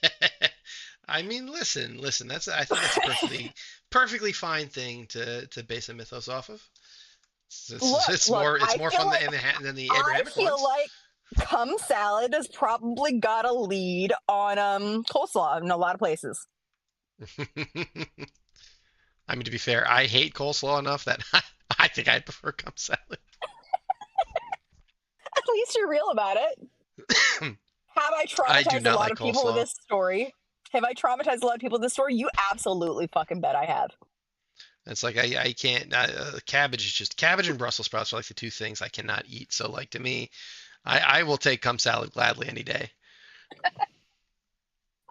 I mean, listen. I think that's a perfectly fine thing to base a mythos off of. It's Look, it's I more feel fun like than the I Abrahamic feel ones. like cum salad has probably got a lead on coleslaw in a lot of places. I mean, to be fair, I hate coleslaw enough that I think I prefer cum salad. At least you're real about it. Have I I do traumatized a not lot like of people with coleslaw. this story? Have I traumatized a lot of people with this story? You absolutely fucking bet I have. It's like I can't. Cabbage is just cabbage and Brussels sprouts are like the two things I cannot eat. So like to me, I will take cum salad gladly any day.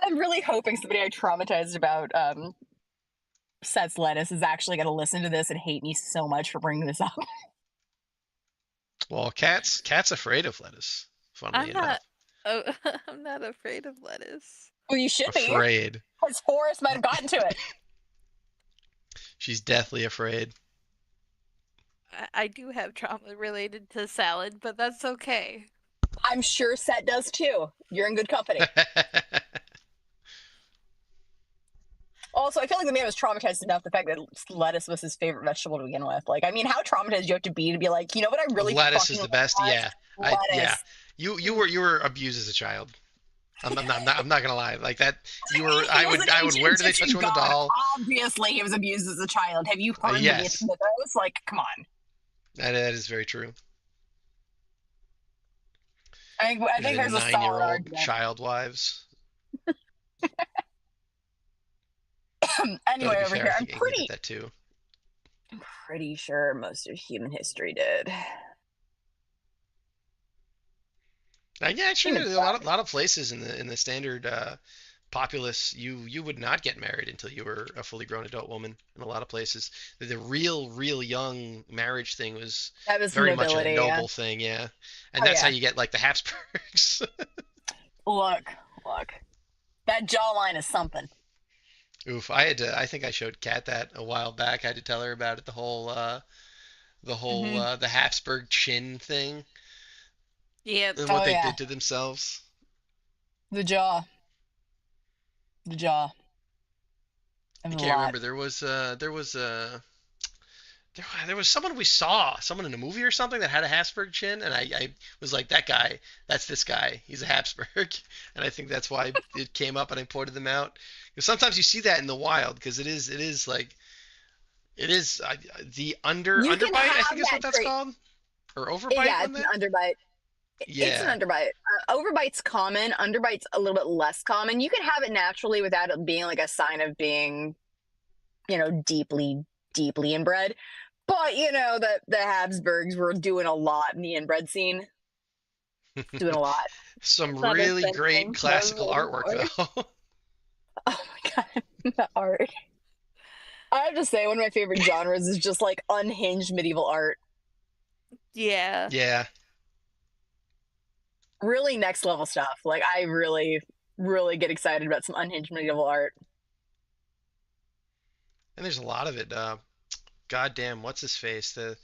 I'm really hoping somebody I traumatized about Seth's lettuce is actually going to listen to this and hate me so much for bringing this up. Well, cat's afraid of lettuce. Funnily I'm enough, not. Oh, I'm not afraid of lettuce. Well, you should be, afraid. because Forrest might have gotten to it. She's deathly afraid. I do have trauma related to salad, but that's okay. I'm sure Seth does too. You're in good company. Also, I feel like the man was traumatized enough the fact that lettuce was his favorite vegetable to begin with. Like, I mean, how traumatized do you have to be like, you know what I really Lettuce is fucking the like? best. Yeah, yeah. Lettuce. You were abused as a child. I'm not gonna lie. Like that, you were. He was an I would. ancient Where do they touch Egyptian you on the god. doll? Obviously, he was abused as a child. Have you heard the Yes, mythos? Like, come on. that is very true. I think Usually the there's a solid 9-year-old argument. child wives. Though to Anyway, be over fair, I here, I'm think England did that too. pretty sure most of human history did. Yeah, actually, Human a stuff. lot of places in the standard populace, you would not get married until you were a fully grown adult woman. In a lot of places, the real young marriage thing was That was very much a nobility, yeah. noble thing. Yeah, and Oh that's how yeah. you get like the Habsburgs. Look, look. That jawline is something. Oof, I think I showed Kat that a while back. I had to tell her about it, Hmm. the Habsburg chin thing Yep. and what Oh they yeah, did to themselves. the jaw, the jaw. It I was a can't lot. remember. There was someone we saw, someone in a movie or something that had a Habsburg chin, and I was like, that guy, that's this guy. He's a Habsburg, and I think that's why it came up, and I pointed them out. Because sometimes you see that in the wild, because it is like it is the You can underbite, I have think is that what that's trait. called, or overbite Yeah, on it's an that. underbite. It's an Yeah. underbite. Overbite's common. Underbite's a little bit less common. You can have it naturally without it being like a sign of being, deeply, deeply inbred. But the Habsburgs were doing a lot in the inbred scene. Doing a lot. Some It's not a really thing great classical artwork anymore. though. Oh my god, the art. I have to say, one of my favorite genres is just like unhinged medieval art. Yeah. Yeah. Really next level stuff. Like I really, really get excited about some unhinged medieval art. And there's a lot of it. Goddamn, what's his face? The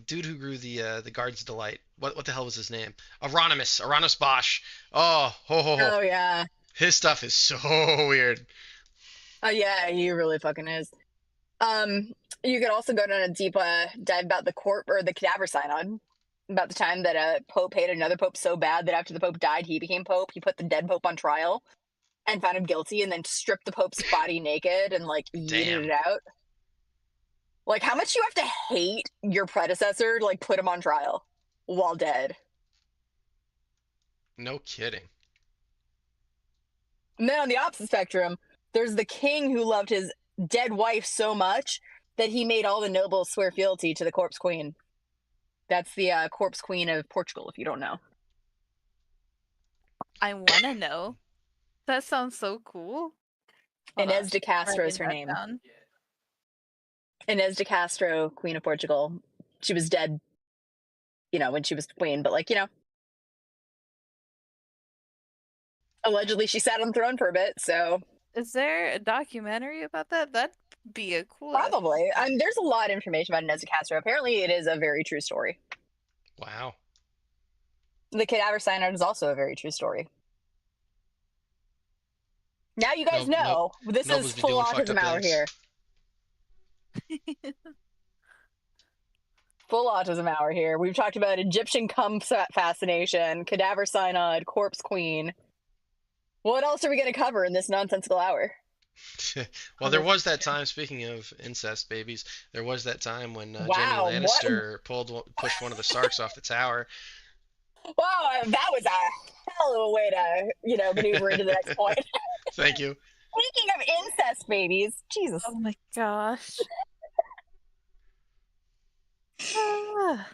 dude who grew the Garden's Delight. What the hell was his name? Aronimus Bosch. Oh, ho ho ho. Oh yeah. His stuff is so weird. Oh yeah, he really fucking is. Um, you could also go down a deep dive about the court or the cadaver synod, about the time that a pope hated another pope so bad that after the pope died, he became pope. He put the dead pope on trial and found him guilty, and then stripped the pope's body naked and like yeeted it Damn. out. Like, how much you have to hate your predecessor to like put him on trial while dead? No kidding. And then on the opposite spectrum, there's the king who loved his dead wife so much that he made all the nobles swear fealty to the corpse queen. That's the corpse queen of Portugal, if you don't know. I want to know. That sounds so cool. Hold on. Inez de Castro is Writing her that name. down. Inez de Castro, Queen of Portugal. She was dead, when she was queen, but allegedly she sat on the throne for a bit, so Is there a documentary about that? That'd be a cool. probably. There's a lot of information about Inez de Castro. Apparently, it is a very true story. Wow. The cadaver synod is also a very true story. Now you guys Nope, nope. know this is Nobles be full doing fucked autism up hour things. here. Full autism hour here. We've talked about Egyptian cum fascination, cadaver synod, corpse queen. What else are we going to cover in this nonsensical hour? Well, there was that time. Speaking of incest babies, there was that time when Jaime Wow, what? pushed one of the Starks off the tower. Wow, that was a hell of a way to, maneuver into the next point. Thank you. Speaking of incest babies, Jesus. Oh my gosh. Ah.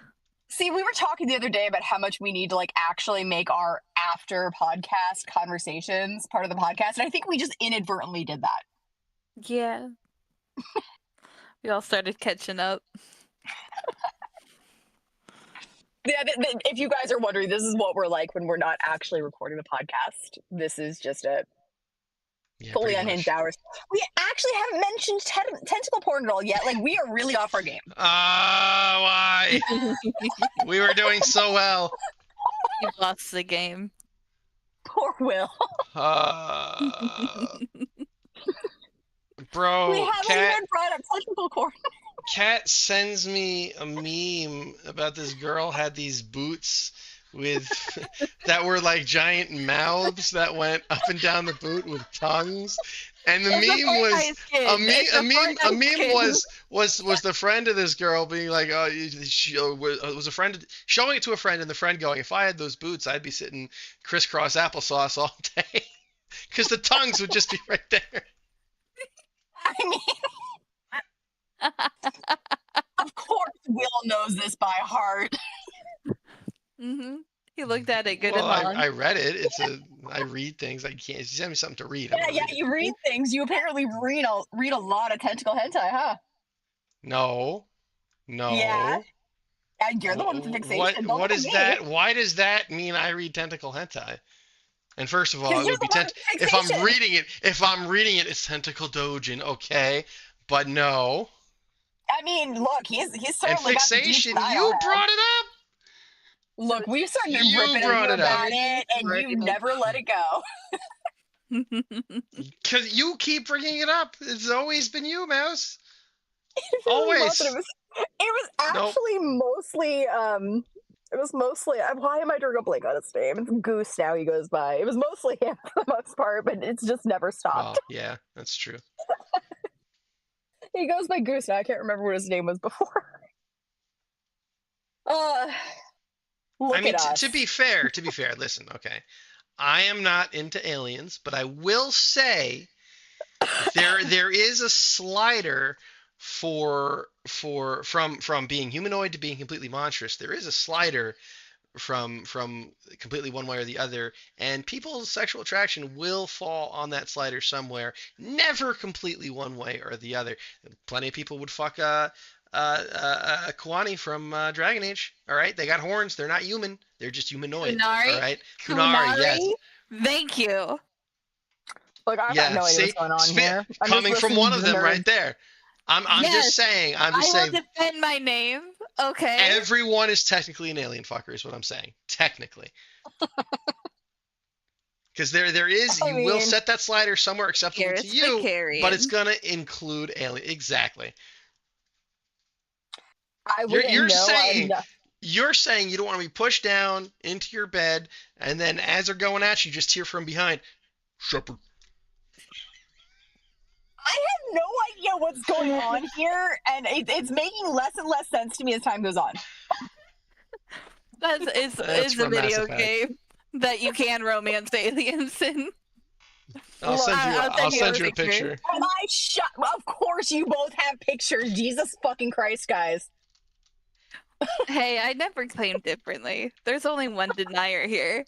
See, we were talking the other day about how much we need to actually make our after podcast conversations part of the podcast, and I think we just inadvertently did that. Yeah. We all started catching up. Yeah, if you guys are wondering, this is what we're like when we're not actually recording the podcast. This is just a Yeah, fully pretty unhinged much. hours. We actually haven't mentioned tentacle porn at all yet. Like, we are really off our game. Why? We were doing so well. You lost the game. Poor Will. Bro, We haven't Cat even brought up tentacle porn. Cat sends me a meme about this girl had these boots with that were like giant mouths that went up and down the boot with tongues. And the It's a meme was Fortnite skin. a meme. It's A a meme. A Fortnite meme skin. was the friend of this girl being like, oh, she was a friend showing it to a friend, and the friend going, if I had those boots, I'd be sitting crisscross applesauce all day, because the tongues would just be right there. I mean, of course, Will knows this by heart. Mm-hmm. He looked at it good Well, and long. I read it. I read things. I can't. You send me something to read. I'm Yeah, gonna yeah, read it. you read things. You apparently read a lot of tentacle hentai, huh? No, Yeah, no. and you're the one with the fixation. Don't What look at is me. that? Why does that mean I read tentacle hentai? And first of all, Because it you're would be the one with fixation. if I'm reading it, it's tentacle dojin, okay? But no. I mean, look, he's And certainly got the juice fixation, that I don't you have. brought it up. Look, we've started You ripping at brought you it up. about it, and you never let it go. Cause you keep bringing it up. It's always been you, Mouse. It really wasn't. Always. It was Nope. actually mostly why am I drawing a blank on his name? It's Goose now he goes by. It was mostly him for the most part, but it's just never stopped. Oh, yeah, that's true. He goes by Goose now. I can't remember what his name was before. Look I mean, at us. to be fair, listen, okay. I am not into aliens, but I will say there is a slider from being humanoid to being completely monstrous. There is a slider from completely one way or the other, and people's sexual attraction will fall on that slider somewhere. Never completely one way or the other. Plenty of people would fuck Kuani from Dragon Age. All right, they got horns. They're not human. They're just humanoid. Kunari? All right, Kunari. Yes. Thank you. Look, I've got no idea what's going on here. I'm coming from one of them right there. I'm Yes, just saying. I'm just I saying. will defend my name. Okay. Everyone is technically an alien fucker, is what I'm saying. Technically. Because there is, you will set that slider somewhere acceptable to you, but it's gonna include alien. Exactly. You're saying you don't want to be pushed down into your bed, and then as they're going at you, just hear from behind, Shepard. I have no idea what's going on here, and it's making less and less sense to me as time goes on. It's a video game that you can romance aliens in. I'll send you a picture. Of course you both have pictures. Jesus fucking Christ, guys. Hey, I never claimed differently. There's only one denier here.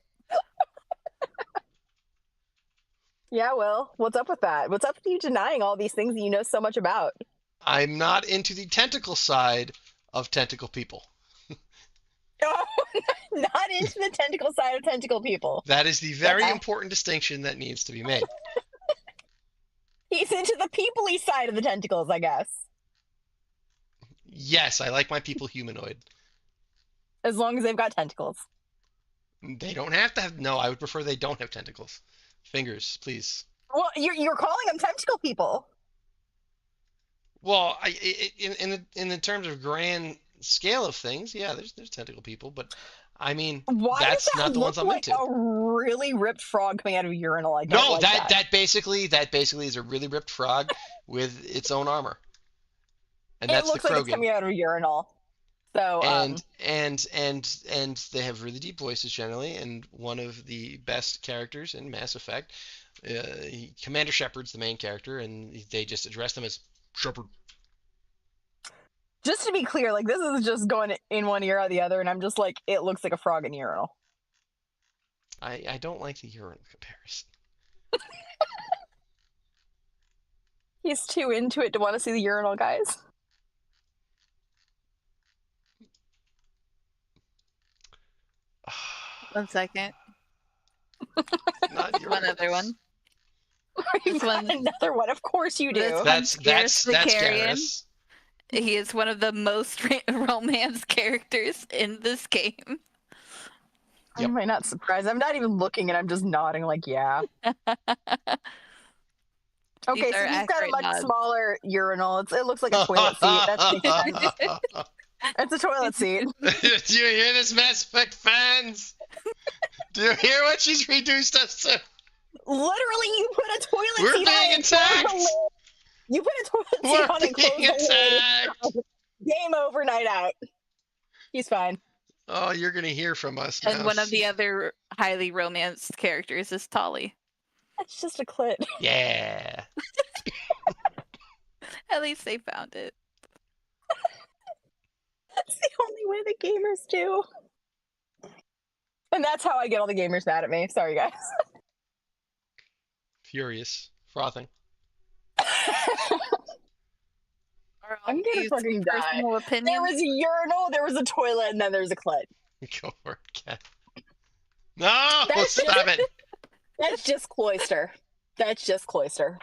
Yeah, well, what's up with that? What's up with you denying all these things that you know so much about? I'm not into the tentacle side of tentacle people. Oh, not into the tentacle side of tentacle people. That is the very important distinction that needs to be made. He's into the people-y side of the tentacles, I guess. Yes, I like my people humanoid. As long as they've got tentacles. They don't have to have. No, I would prefer they don't have tentacles. Fingers, please. Well, you're calling them tentacle people. Well, in the terms of grand scale of things, yeah, there's tentacle people, but I mean, that's not the ones I'm into. A really ripped frog coming out of a urinal. That basically is a really ripped frog with its own armor, and that's the Krogan. It looks like it's coming out of a urinal. So and they have really deep voices generally, and one of the best characters in Mass Effect, Commander Shepard's the main character, and they just address them as Shepard. Just to be clear, like, this is just going in one ear or the other, and I'm just like, it looks like a frog in a urinal. I don't like the urinal comparison. He's too into it to want to see the urinal, guys. One second. Not one other one. Another one. Of course you do. That's Garrus. He is one of the most romance characters in this game. Yep. Am I not surprised? I'm not even looking, and I'm just nodding like, yeah. Okay, so he's got a much smaller urinal. It looks like a toilet seat. It's a toilet seat. Do you hear this, Mass Effect fans? Do you hear what she's reduced us to? Literally, you put a toilet seat on. We're being attacked. You put a toilet seat on and close the lid. Game over, night out. He's fine. Oh, you're gonna hear from us. And one of the other highly romanced characters is Tolly. That's just a clit. Yeah. At least they found it. That's the only way the gamers do. And that's how I get all the gamers mad at me. Sorry, guys. Furious. Frothing. I'm gonna fucking die. There was a urinal, there was a toilet, and then there's a clit. Go for it, Cat. No! Stop it! That's just cloister. That's just cloister.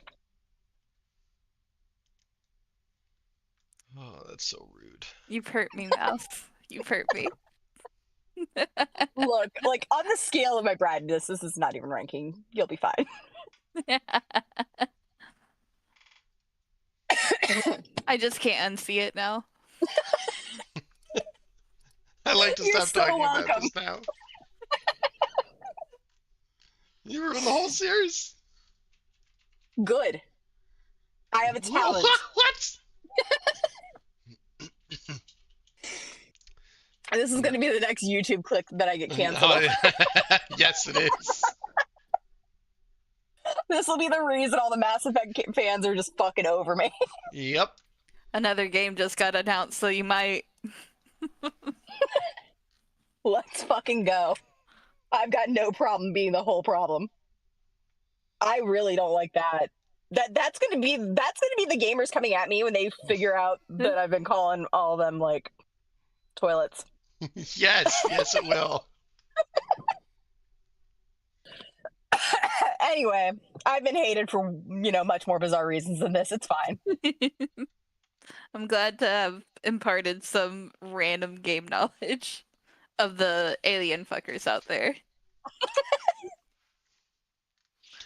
Oh, that's so rude. You've hurt me, Mouse. You've hurt me. Look, like on the scale of my bradness, this is not even ranking. You'll be fine. I just can't unsee it now. I like to You're stop so talking about welcome. this now. You ruined the whole series. Good. I have a talent. What? This is going to be the next YouTube clip that I get canceled. Oh, yes, it is. This will be the reason all the Mass Effect fans are just fucking over me. Yep. Another game just got announced, so you might. Let's fucking go. I've got no problem being the whole problem. I really don't like that. That's gonna be the gamers coming at me when they figure out that I've been calling all of them like toilets. Yes, it will. Anyway, I've been hated for much more bizarre reasons than this. It's fine. I'm glad to have imparted some random game knowledge of the alien fuckers out there.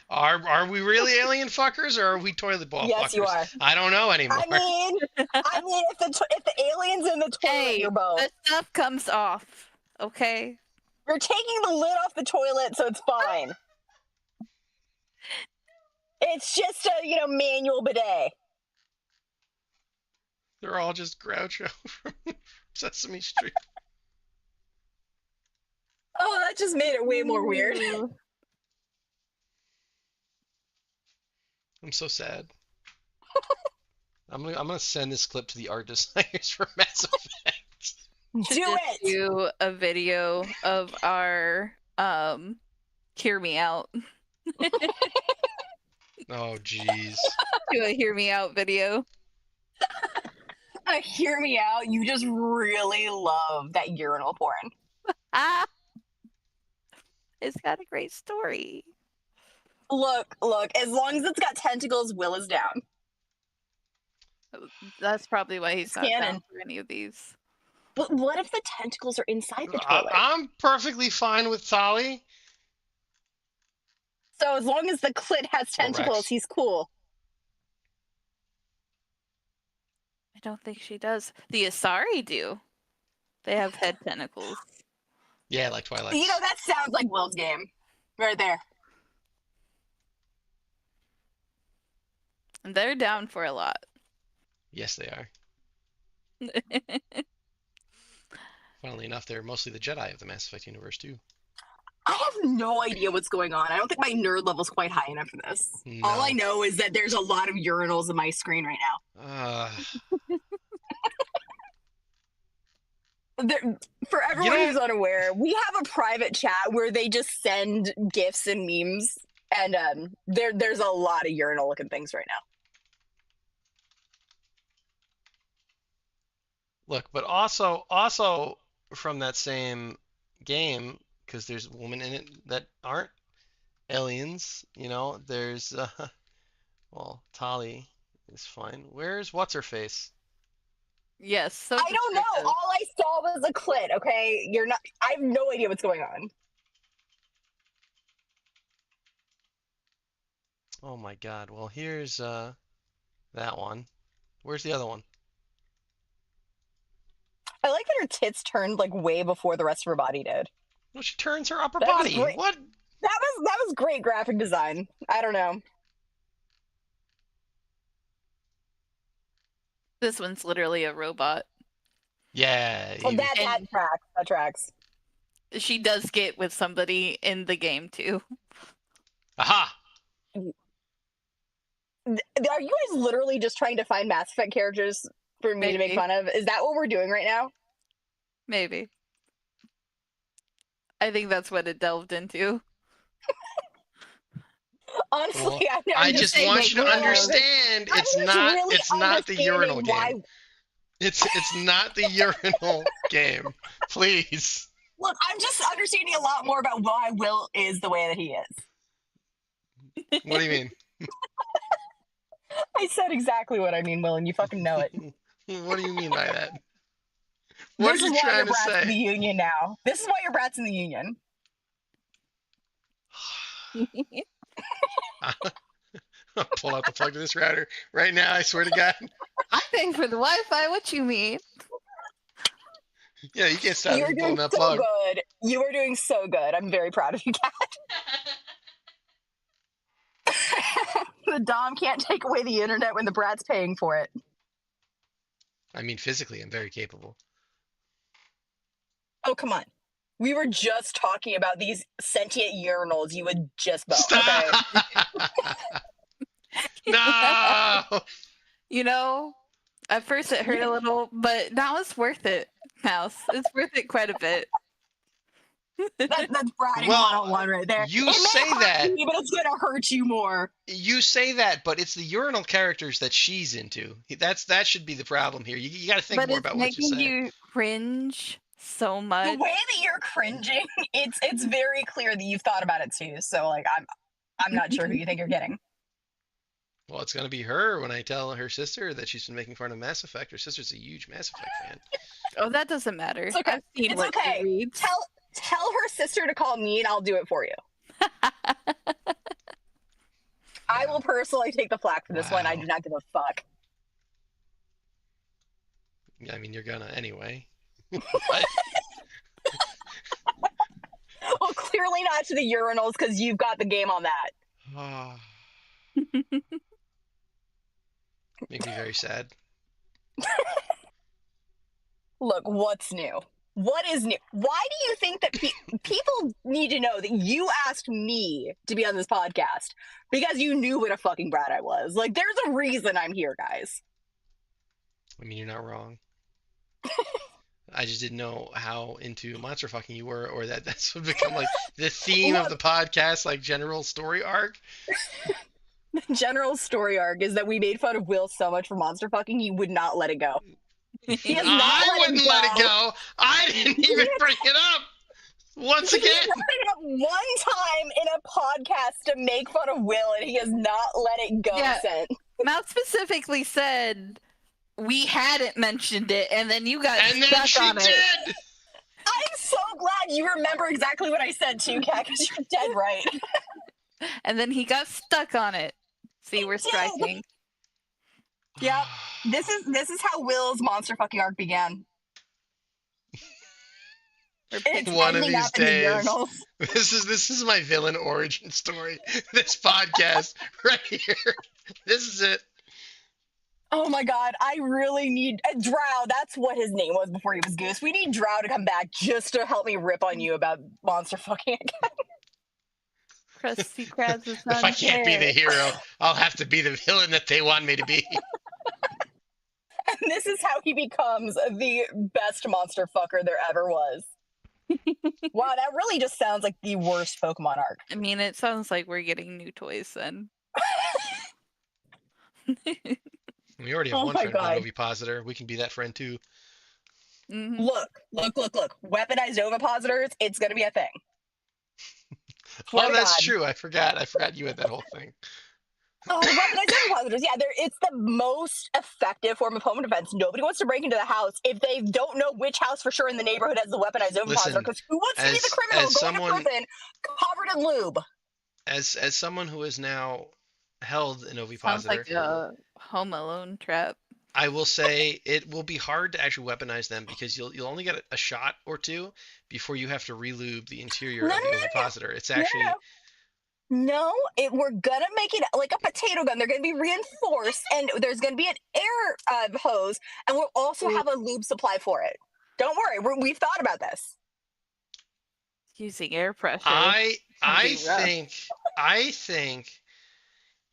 Are we really alien fuckers or are we toilet bowl fuckers? Yes, you are. I don't know anymore. I mean, if the alien's in the toilet, Hey, you're both. the stuff comes off, okay? You're taking the lid off the toilet, so it's fine. It's just a manual bidet. They're all just Groucho from Sesame Street. Oh, that just made it way more weird. I'm so sad. I'm gonna send this clip to the art designers for Mass Effect. Do it. Do a video of our hear me out. Oh jeez. Do a hear me out video. Hear me out. You just really love that urinal porn. Ah, it's got a great story. Look. As long as it's got tentacles, Will is down. That's probably why he's not Canon. down for any of these. But what if the tentacles are inside the toilet? I'm perfectly fine with Tali. So as long as the clit has tentacles, Rex. he's cool. I don't think she does. The Asari do. They have head tentacles. Yeah, like Twilight. That sounds like Will's game. Right there. And they're down for a lot. Yes, they are. Funnily enough, they're mostly the Jedi of the Mass Effect universe too. I have no idea what's going on. I don't think my nerd level's quite high enough for this. No. All I know is that there's a lot of urinals on my screen right now. For everyone who's unaware, we have a private chat where they just send GIFs and memes, and there's a lot of urinal-looking things right now. Look, but also from that same game, because there's women in it that aren't aliens. There's well, Tali is fine. Where's what's her face? Yes. So I don't know. All I saw was a clit. Okay, I have no idea what's going on. Oh my God. Well, here's that one. Where's the other one? I like that her tits turned like way before the rest of her body did. No, she turns her upper That was body. great. What? That was great graphic design. I don't know. This one's literally a robot. Yeah. Well, that tracks. That tracks. She does get with somebody in the game too. Aha! Are you guys literally just trying to find Mass Effect characters for me to make fun of? Is that what we're doing right now? Maybe. I think that's what it delved into. Honestly, Well, I'm I just want you to understand it's not the urinal game. It's not the urinal game. Please. Look, I'm just understanding a lot more about why Will is the way that he is. What do you mean? I said exactly what I mean, Will, and you fucking know it. What do you mean by that? What This are is you why trying you're to brats in the say? union now. This is why you're brats in the union. I'll pull out the plug to this router right now, I swear to God. I'm paying for the Wi-Fi. What you mean? Yeah, you can't stop me You're from doing pulling that so plug. good. You are doing so good. I'm very proud of you, Kat. The Dom can't take away the internet when the brat's paying for it. I mean, physically, I'm very capable. Oh, come on. We were just talking about these sentient urinals you would just bone, okay? Stop! No! You know, at first it hurt a little, but now it's worth it, Mouse. It's worth it quite a bit. That's bratting Well, 101 right there. you It say may hurt that. me, but it's gonna hurt you more. You say that, but it's the urinal characters that she's into. That should be the problem here. You got to think But more it's about what you making say. you cringe so The much. way that you're cringing, it's very clear that you've thought about it too. So like I'm not sure who you think you're getting. Well, it's gonna be her when I tell her sister that she's been making fun of Mass Effect. Her sister's a huge Mass Effect fan. Oh, that doesn't matter. It's okay. I've seen It's what okay. she reads. Tell her sister to call me and I'll do it for you. I will personally take the flack for this one. I Wow. do not give a fuck. I mean, you're gonna anyway. Well, clearly not to the urinals because you've got the game on that. Make me very sad. Look, what's new? What is new? Why do you think that people need to know that you asked me to be on this podcast? Because you knew what a fucking brat I was. Like, there's a reason I'm here, guys. I mean, you're not wrong. I just didn't know how into monster fucking you were, or that's would become like the theme of the podcast, like general story arc. The general story arc is that we made fun of Will so much for monster fucking, he would not let it go. He has not I let wouldn't let it go. I didn't even bring it up. Once He again, brought it up one time in a podcast to make fun of Will, and he has not let it go Yeah. since. Mouse specifically said we hadn't mentioned it, and then you got and then stuck she on it. did. I'm so glad you remember exactly what I said too, Kat, because you're dead right. And then he got stuck on it. See, we're striking. Yep. This is how Will's monster fucking arc began. It's One of ending these up in the days. urinals. This is my villain origin story. This podcast right here. This is it. Oh my god, I really need Drow. That's what his name was before he was Goose. We need Drow to come back just to help me rip on you about monster fucking again. Krusty Krabs is If I can't be the hero, I'll have to be the villain that they want me to be. And this is how he becomes the best monster fucker there ever was. Wow, that really just sounds like the worst Pokemon arc. I mean, it sounds like we're getting new toys then. We already have Oh one my friend on God. Ovipositor. We can be that friend too. Mhm. Look. Weaponized ovipositors, it's gonna be a thing. Swear Oh, to that's God. true. I forgot you had that whole thing. Oh, weaponized ovipositors. Yeah, it's the most effective form of home defense. Nobody wants to break into the house if they don't know which house for sure in the neighborhood has the weaponized ovipositor. Listen, Because who wants to be the criminal as going someone- to prison covered in lube? As someone who is now held an Sounds ovipositor, like a Home Alone trap. I will say it will be hard to actually weaponize them because you'll only get a shot or two before you have to relube the interior No, of the no, no, ovipositor. It's No, actually No, we're gonna make it like a potato gun. They're gonna be reinforced, and there's gonna be an air hose, and we'll also have a lube supply for it. Don't worry, we've thought about this. Using air pressure. I be rough. think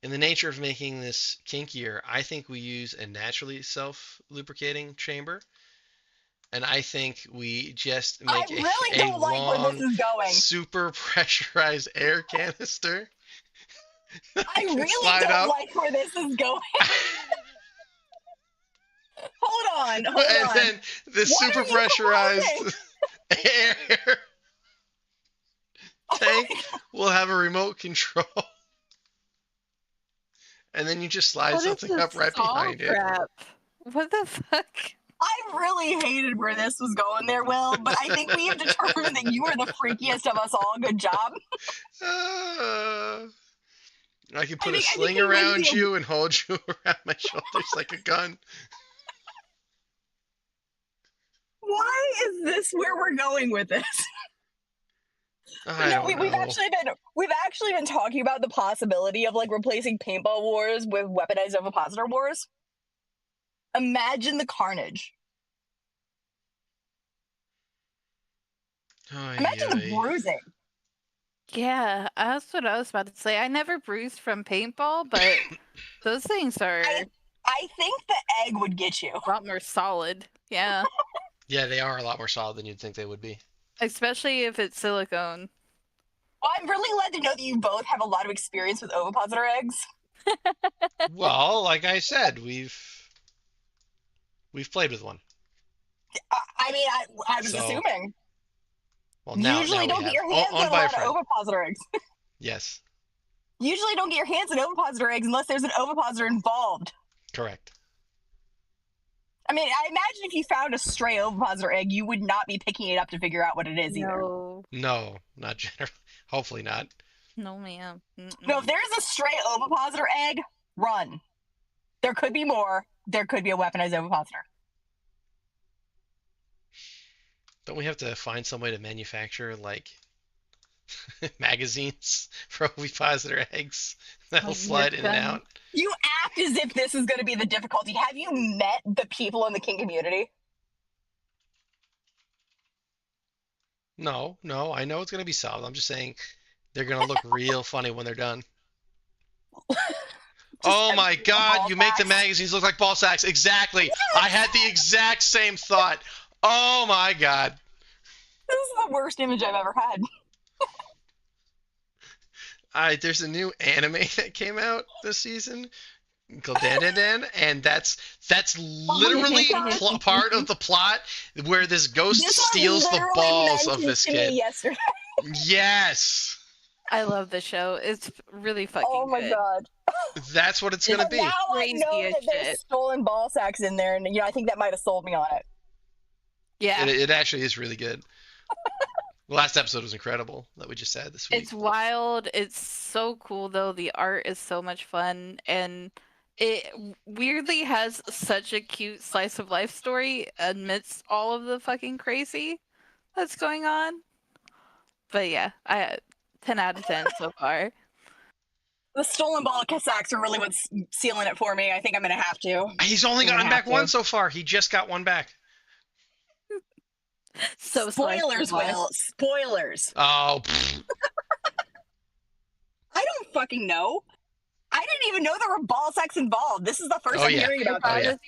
in the nature of making this kinkier, I think we use a naturally self-lubricating chamber. And I think we just I make really a don't like where this long, is going. super pressurized air canister. I can really slide don't up. like where this is going. Hold on. And then the What super are you pressurized air Oh tank will have a remote control. and then you just slide What is something this up right song behind it. crap? What the fuck? I really hated where this was going there, Will, but I think we have determined that you are the freakiest of us all. Good job. I can put a I sling think around Lindsay- you and hold you around my shoulders like a gun. Why is this where we're going with this? I No, don't we've know. actually been talking about the possibility of like replacing paintball wars with weaponized ovipositor wars. Imagine the carnage. Imagine the bruising. Yeah, that's what I was about to say. I never bruised from paintball, but those things are I think the egg would get you. a lot more solid. Yeah. Yeah, they are a lot more solid than you'd think they would be. Especially if it's silicone. Well, I'm really glad to know that you both have a lot of experience with ovipositor eggs. Well, like I said, we've played with one. I mean, I was So, assuming. Well, now Usually we don't get have. your hands Owned on a by a lot of friend. ovipositor eggs. Yes, Usually don't get your hands on ovipositor eggs unless there's an ovipositor involved. correct. I mean, I imagine if you found a stray ovipositor egg, you would not be picking it up to figure out what it is either. No, not generally. Hopefully not. No, ma'am. No, if there's a stray ovipositor egg, run. There could be more. There could be a weaponized ovipositor. Don't we have to find some way to manufacture like magazines for ovipositor eggs that'll slide in and out? You act as if this is going to be the difficulty. Have you met the people in the kink community? No, I know it's gonna be solid. I'm just saying they're gonna look real funny when they're done. Oh my God, you make the magazines look like ball sacks. Exactly. Yes! I had the exact same thought. Oh my God. This is the worst image I've ever had. There's a new anime that came out this season called Dan Dan Dan, and that's literally part of the plot where this ghost steals the balls of this kid. Yesterday. Yes. I love the show. It's really fucking good. Oh my God. That's what it's gonna be. Now I know that there's stolen ball sacks in there, and I think that might have sold me on it. Yeah. It actually is really good. The last episode was incredible that we just had this week. It's wild. It's so cool though. The art is so much fun, and it weirdly has such a cute slice of life story amidst all of the fucking crazy that's going on. But yeah, 10 out of 10 so far. The stolen ball sacks are really what's sealing it for me. I think I'm gonna have to. He's only gotten back one so far. He just got one back. So spoilers, Will. Spoilers. Oh. I don't fucking know. I didn't even know there were ball sacks involved. This is the first I'm hearing about that.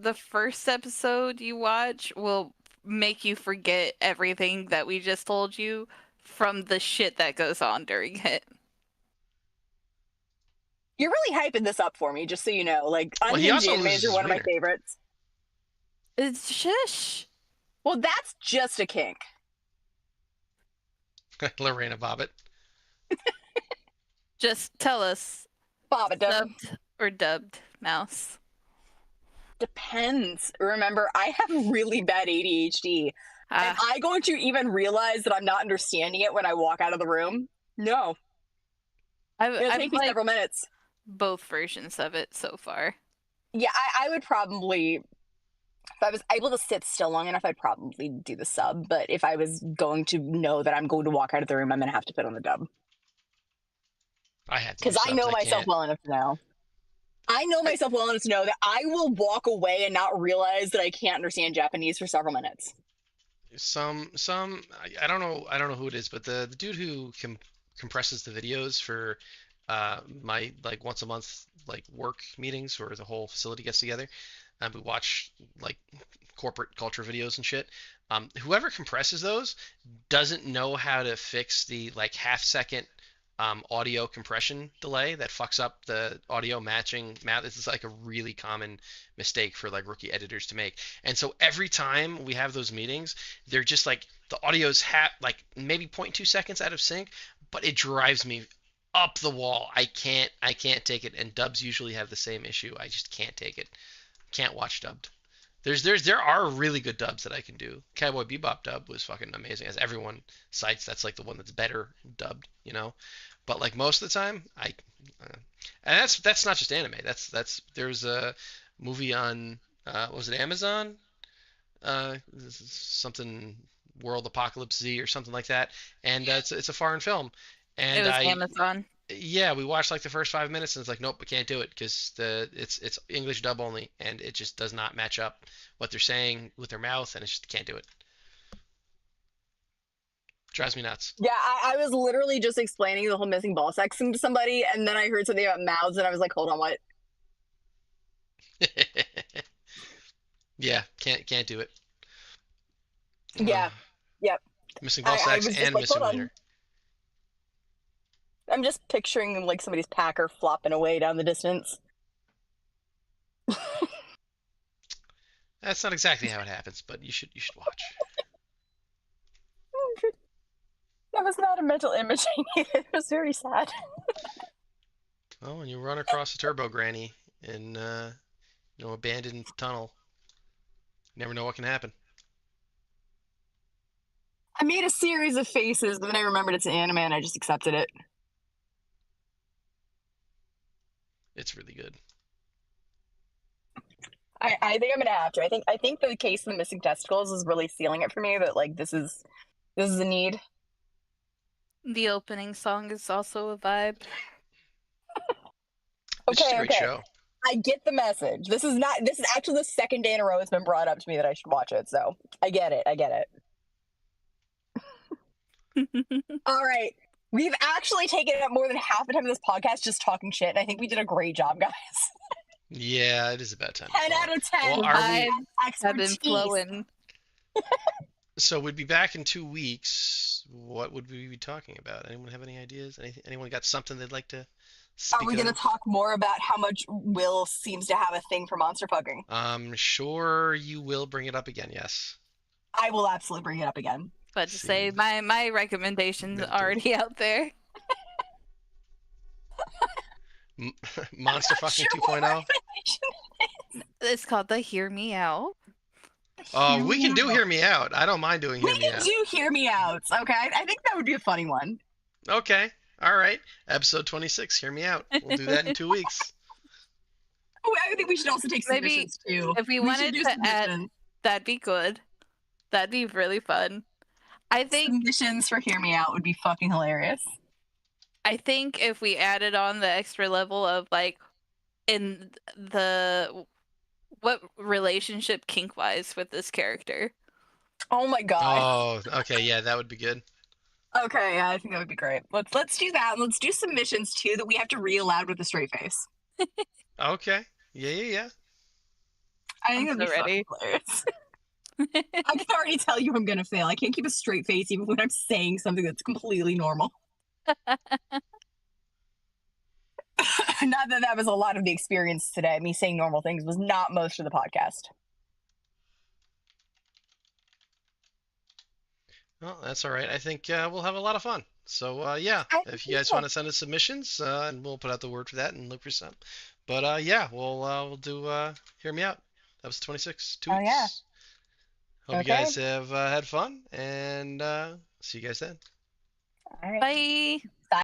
The first episode you watch will make you forget everything that we just told you from the shit that goes on during it. You're really hyping this up for me, just so you know. Like, Unhinged animes are one of my favorites. It's shush. Well, that's just a kink. Lorena Bobbitt. Just tell us. Bobbitt subbed or dubbed, Mouse? Depends. Remember, I have really bad ADHD. Am I going to even realize that I'm not understanding it when I walk out of the room? No. It'll take me several minutes. Both versions of it so far. Yeah, I would probably, if I was able to sit still long enough, I'd probably do the sub. But if I was going to know that I'm going to walk out of the room, I'm going to have to put on the dub. I had to. Because I know myself well enough to know. I know myself well enough to know that I will walk away and not realize that I can't understand Japanese for several minutes. I don't know who it is, but the dude who compresses the videos for my like once a month like work meetings where the whole facility gets together and we watch like corporate culture videos and shit. Whoever compresses those doesn't know how to fix the like half-second audio compression delay that fucks up the audio matching. This is like a really common mistake for like rookie editors to make. And so every time we have those meetings, they're just like the audio's like maybe 0.2 seconds out of sync, but it drives me up the wall. I can't take it. And dubs usually have the same issue. I just can't take it. Can't watch dubbed. There are really good dubs that I can do. Cowboy Bebop dub was fucking amazing, as everyone cites. That's like the one that's better dubbed, you know. But like most of the time, and that's not just anime. That's there's a movie on was it Amazon? Something World Apocalypse Z or something like that, and it's a foreign film, It and was Amazon. yeah, we watched like the first 5 minutes, and it's like, nope, we can't do it because it's English dub only, and it just does not match up what they're saying with their mouth, and it just can't do it. Drives me nuts. Yeah, I was literally just explaining the whole missing ball section to somebody, and then I heard something about mouths, and I was like, hold on, what? Yeah, can't do it. Yeah, yep. Missing ball I sacks was just and like, hold missing on. wiener. I'm just picturing like somebody's packer flopping away down the distance. That's not exactly how it happens, but you should watch. That was not a mental imaging. It was very sad. Oh, and you run across a turbo granny in abandoned tunnel. You never know what can happen. I made a series of faces, but then I remembered it's an anime and I just accepted it. It's really good. I think I'm gonna have to. I think the case of the missing testicles is really sealing it for me that like this is a need. The opening song is also a vibe. It's just a Okay, great okay. show. I get the message. This is actually the second day in a row it's been brought up to me that I should watch it, so I get it. I get it. All right. We've actually taken up more than half the time of this podcast just talking shit, and I think we did a great job, guys. Yeah, it is about time. 10 out of 10. Well, are we? Vibes have been Expertise. flowing. So we'd be back in 2 weeks. What would we be talking about? Anyone have any ideas? Anyone got something they'd like to Are speak we going to of? talk more about how much Will seems to have a thing for monster fucking? I'm sure you will bring it up again. Yes. I will absolutely bring it up again. But to say See. my recommendation's Noted. already out there. Monster fucking Sure, what 2.0. It's called the Hear Me Out. Oh, we can do Hear Me Out. I don't mind doing Hear We Me can Out. do Hear Me Out. Okay, I think that would be a funny one. Okay. All right. Episode 26. Hear Me Out. We'll do that in 2 weeks. Oh, I think we should also take Maybe submissions too. if we should wanted do to add, submissions. that'd be good. That'd be really fun. I think Submissions for Hear Me Out would be fucking hilarious. if we added on the extra level of like in the what relationship kink wise with this character. Oh my god. Oh, okay. Yeah, that would be good. Okay, yeah, I think that would be great. Let's do that. Let's do submissions too that we have to read aloud with a straight face. Okay. Yeah. I think I'm that'd be so ready. fucking hilarious. I can already tell you I'm gonna fail. I can't keep a straight face even when I'm saying something that's completely normal. Not that that was a lot of the experience today. Me saying normal things was not most of the podcast. Well, that's all right. I think we'll have a lot of fun. So yeah, I if think you guys so. want to send us submissions, and we'll put out the word for that and look for some. But yeah, we'll do Hear Me Out. That was 26. Two Oh yeah. weeks. Hope you Okay. guys have had fun, and see you guys then. All right. Bye.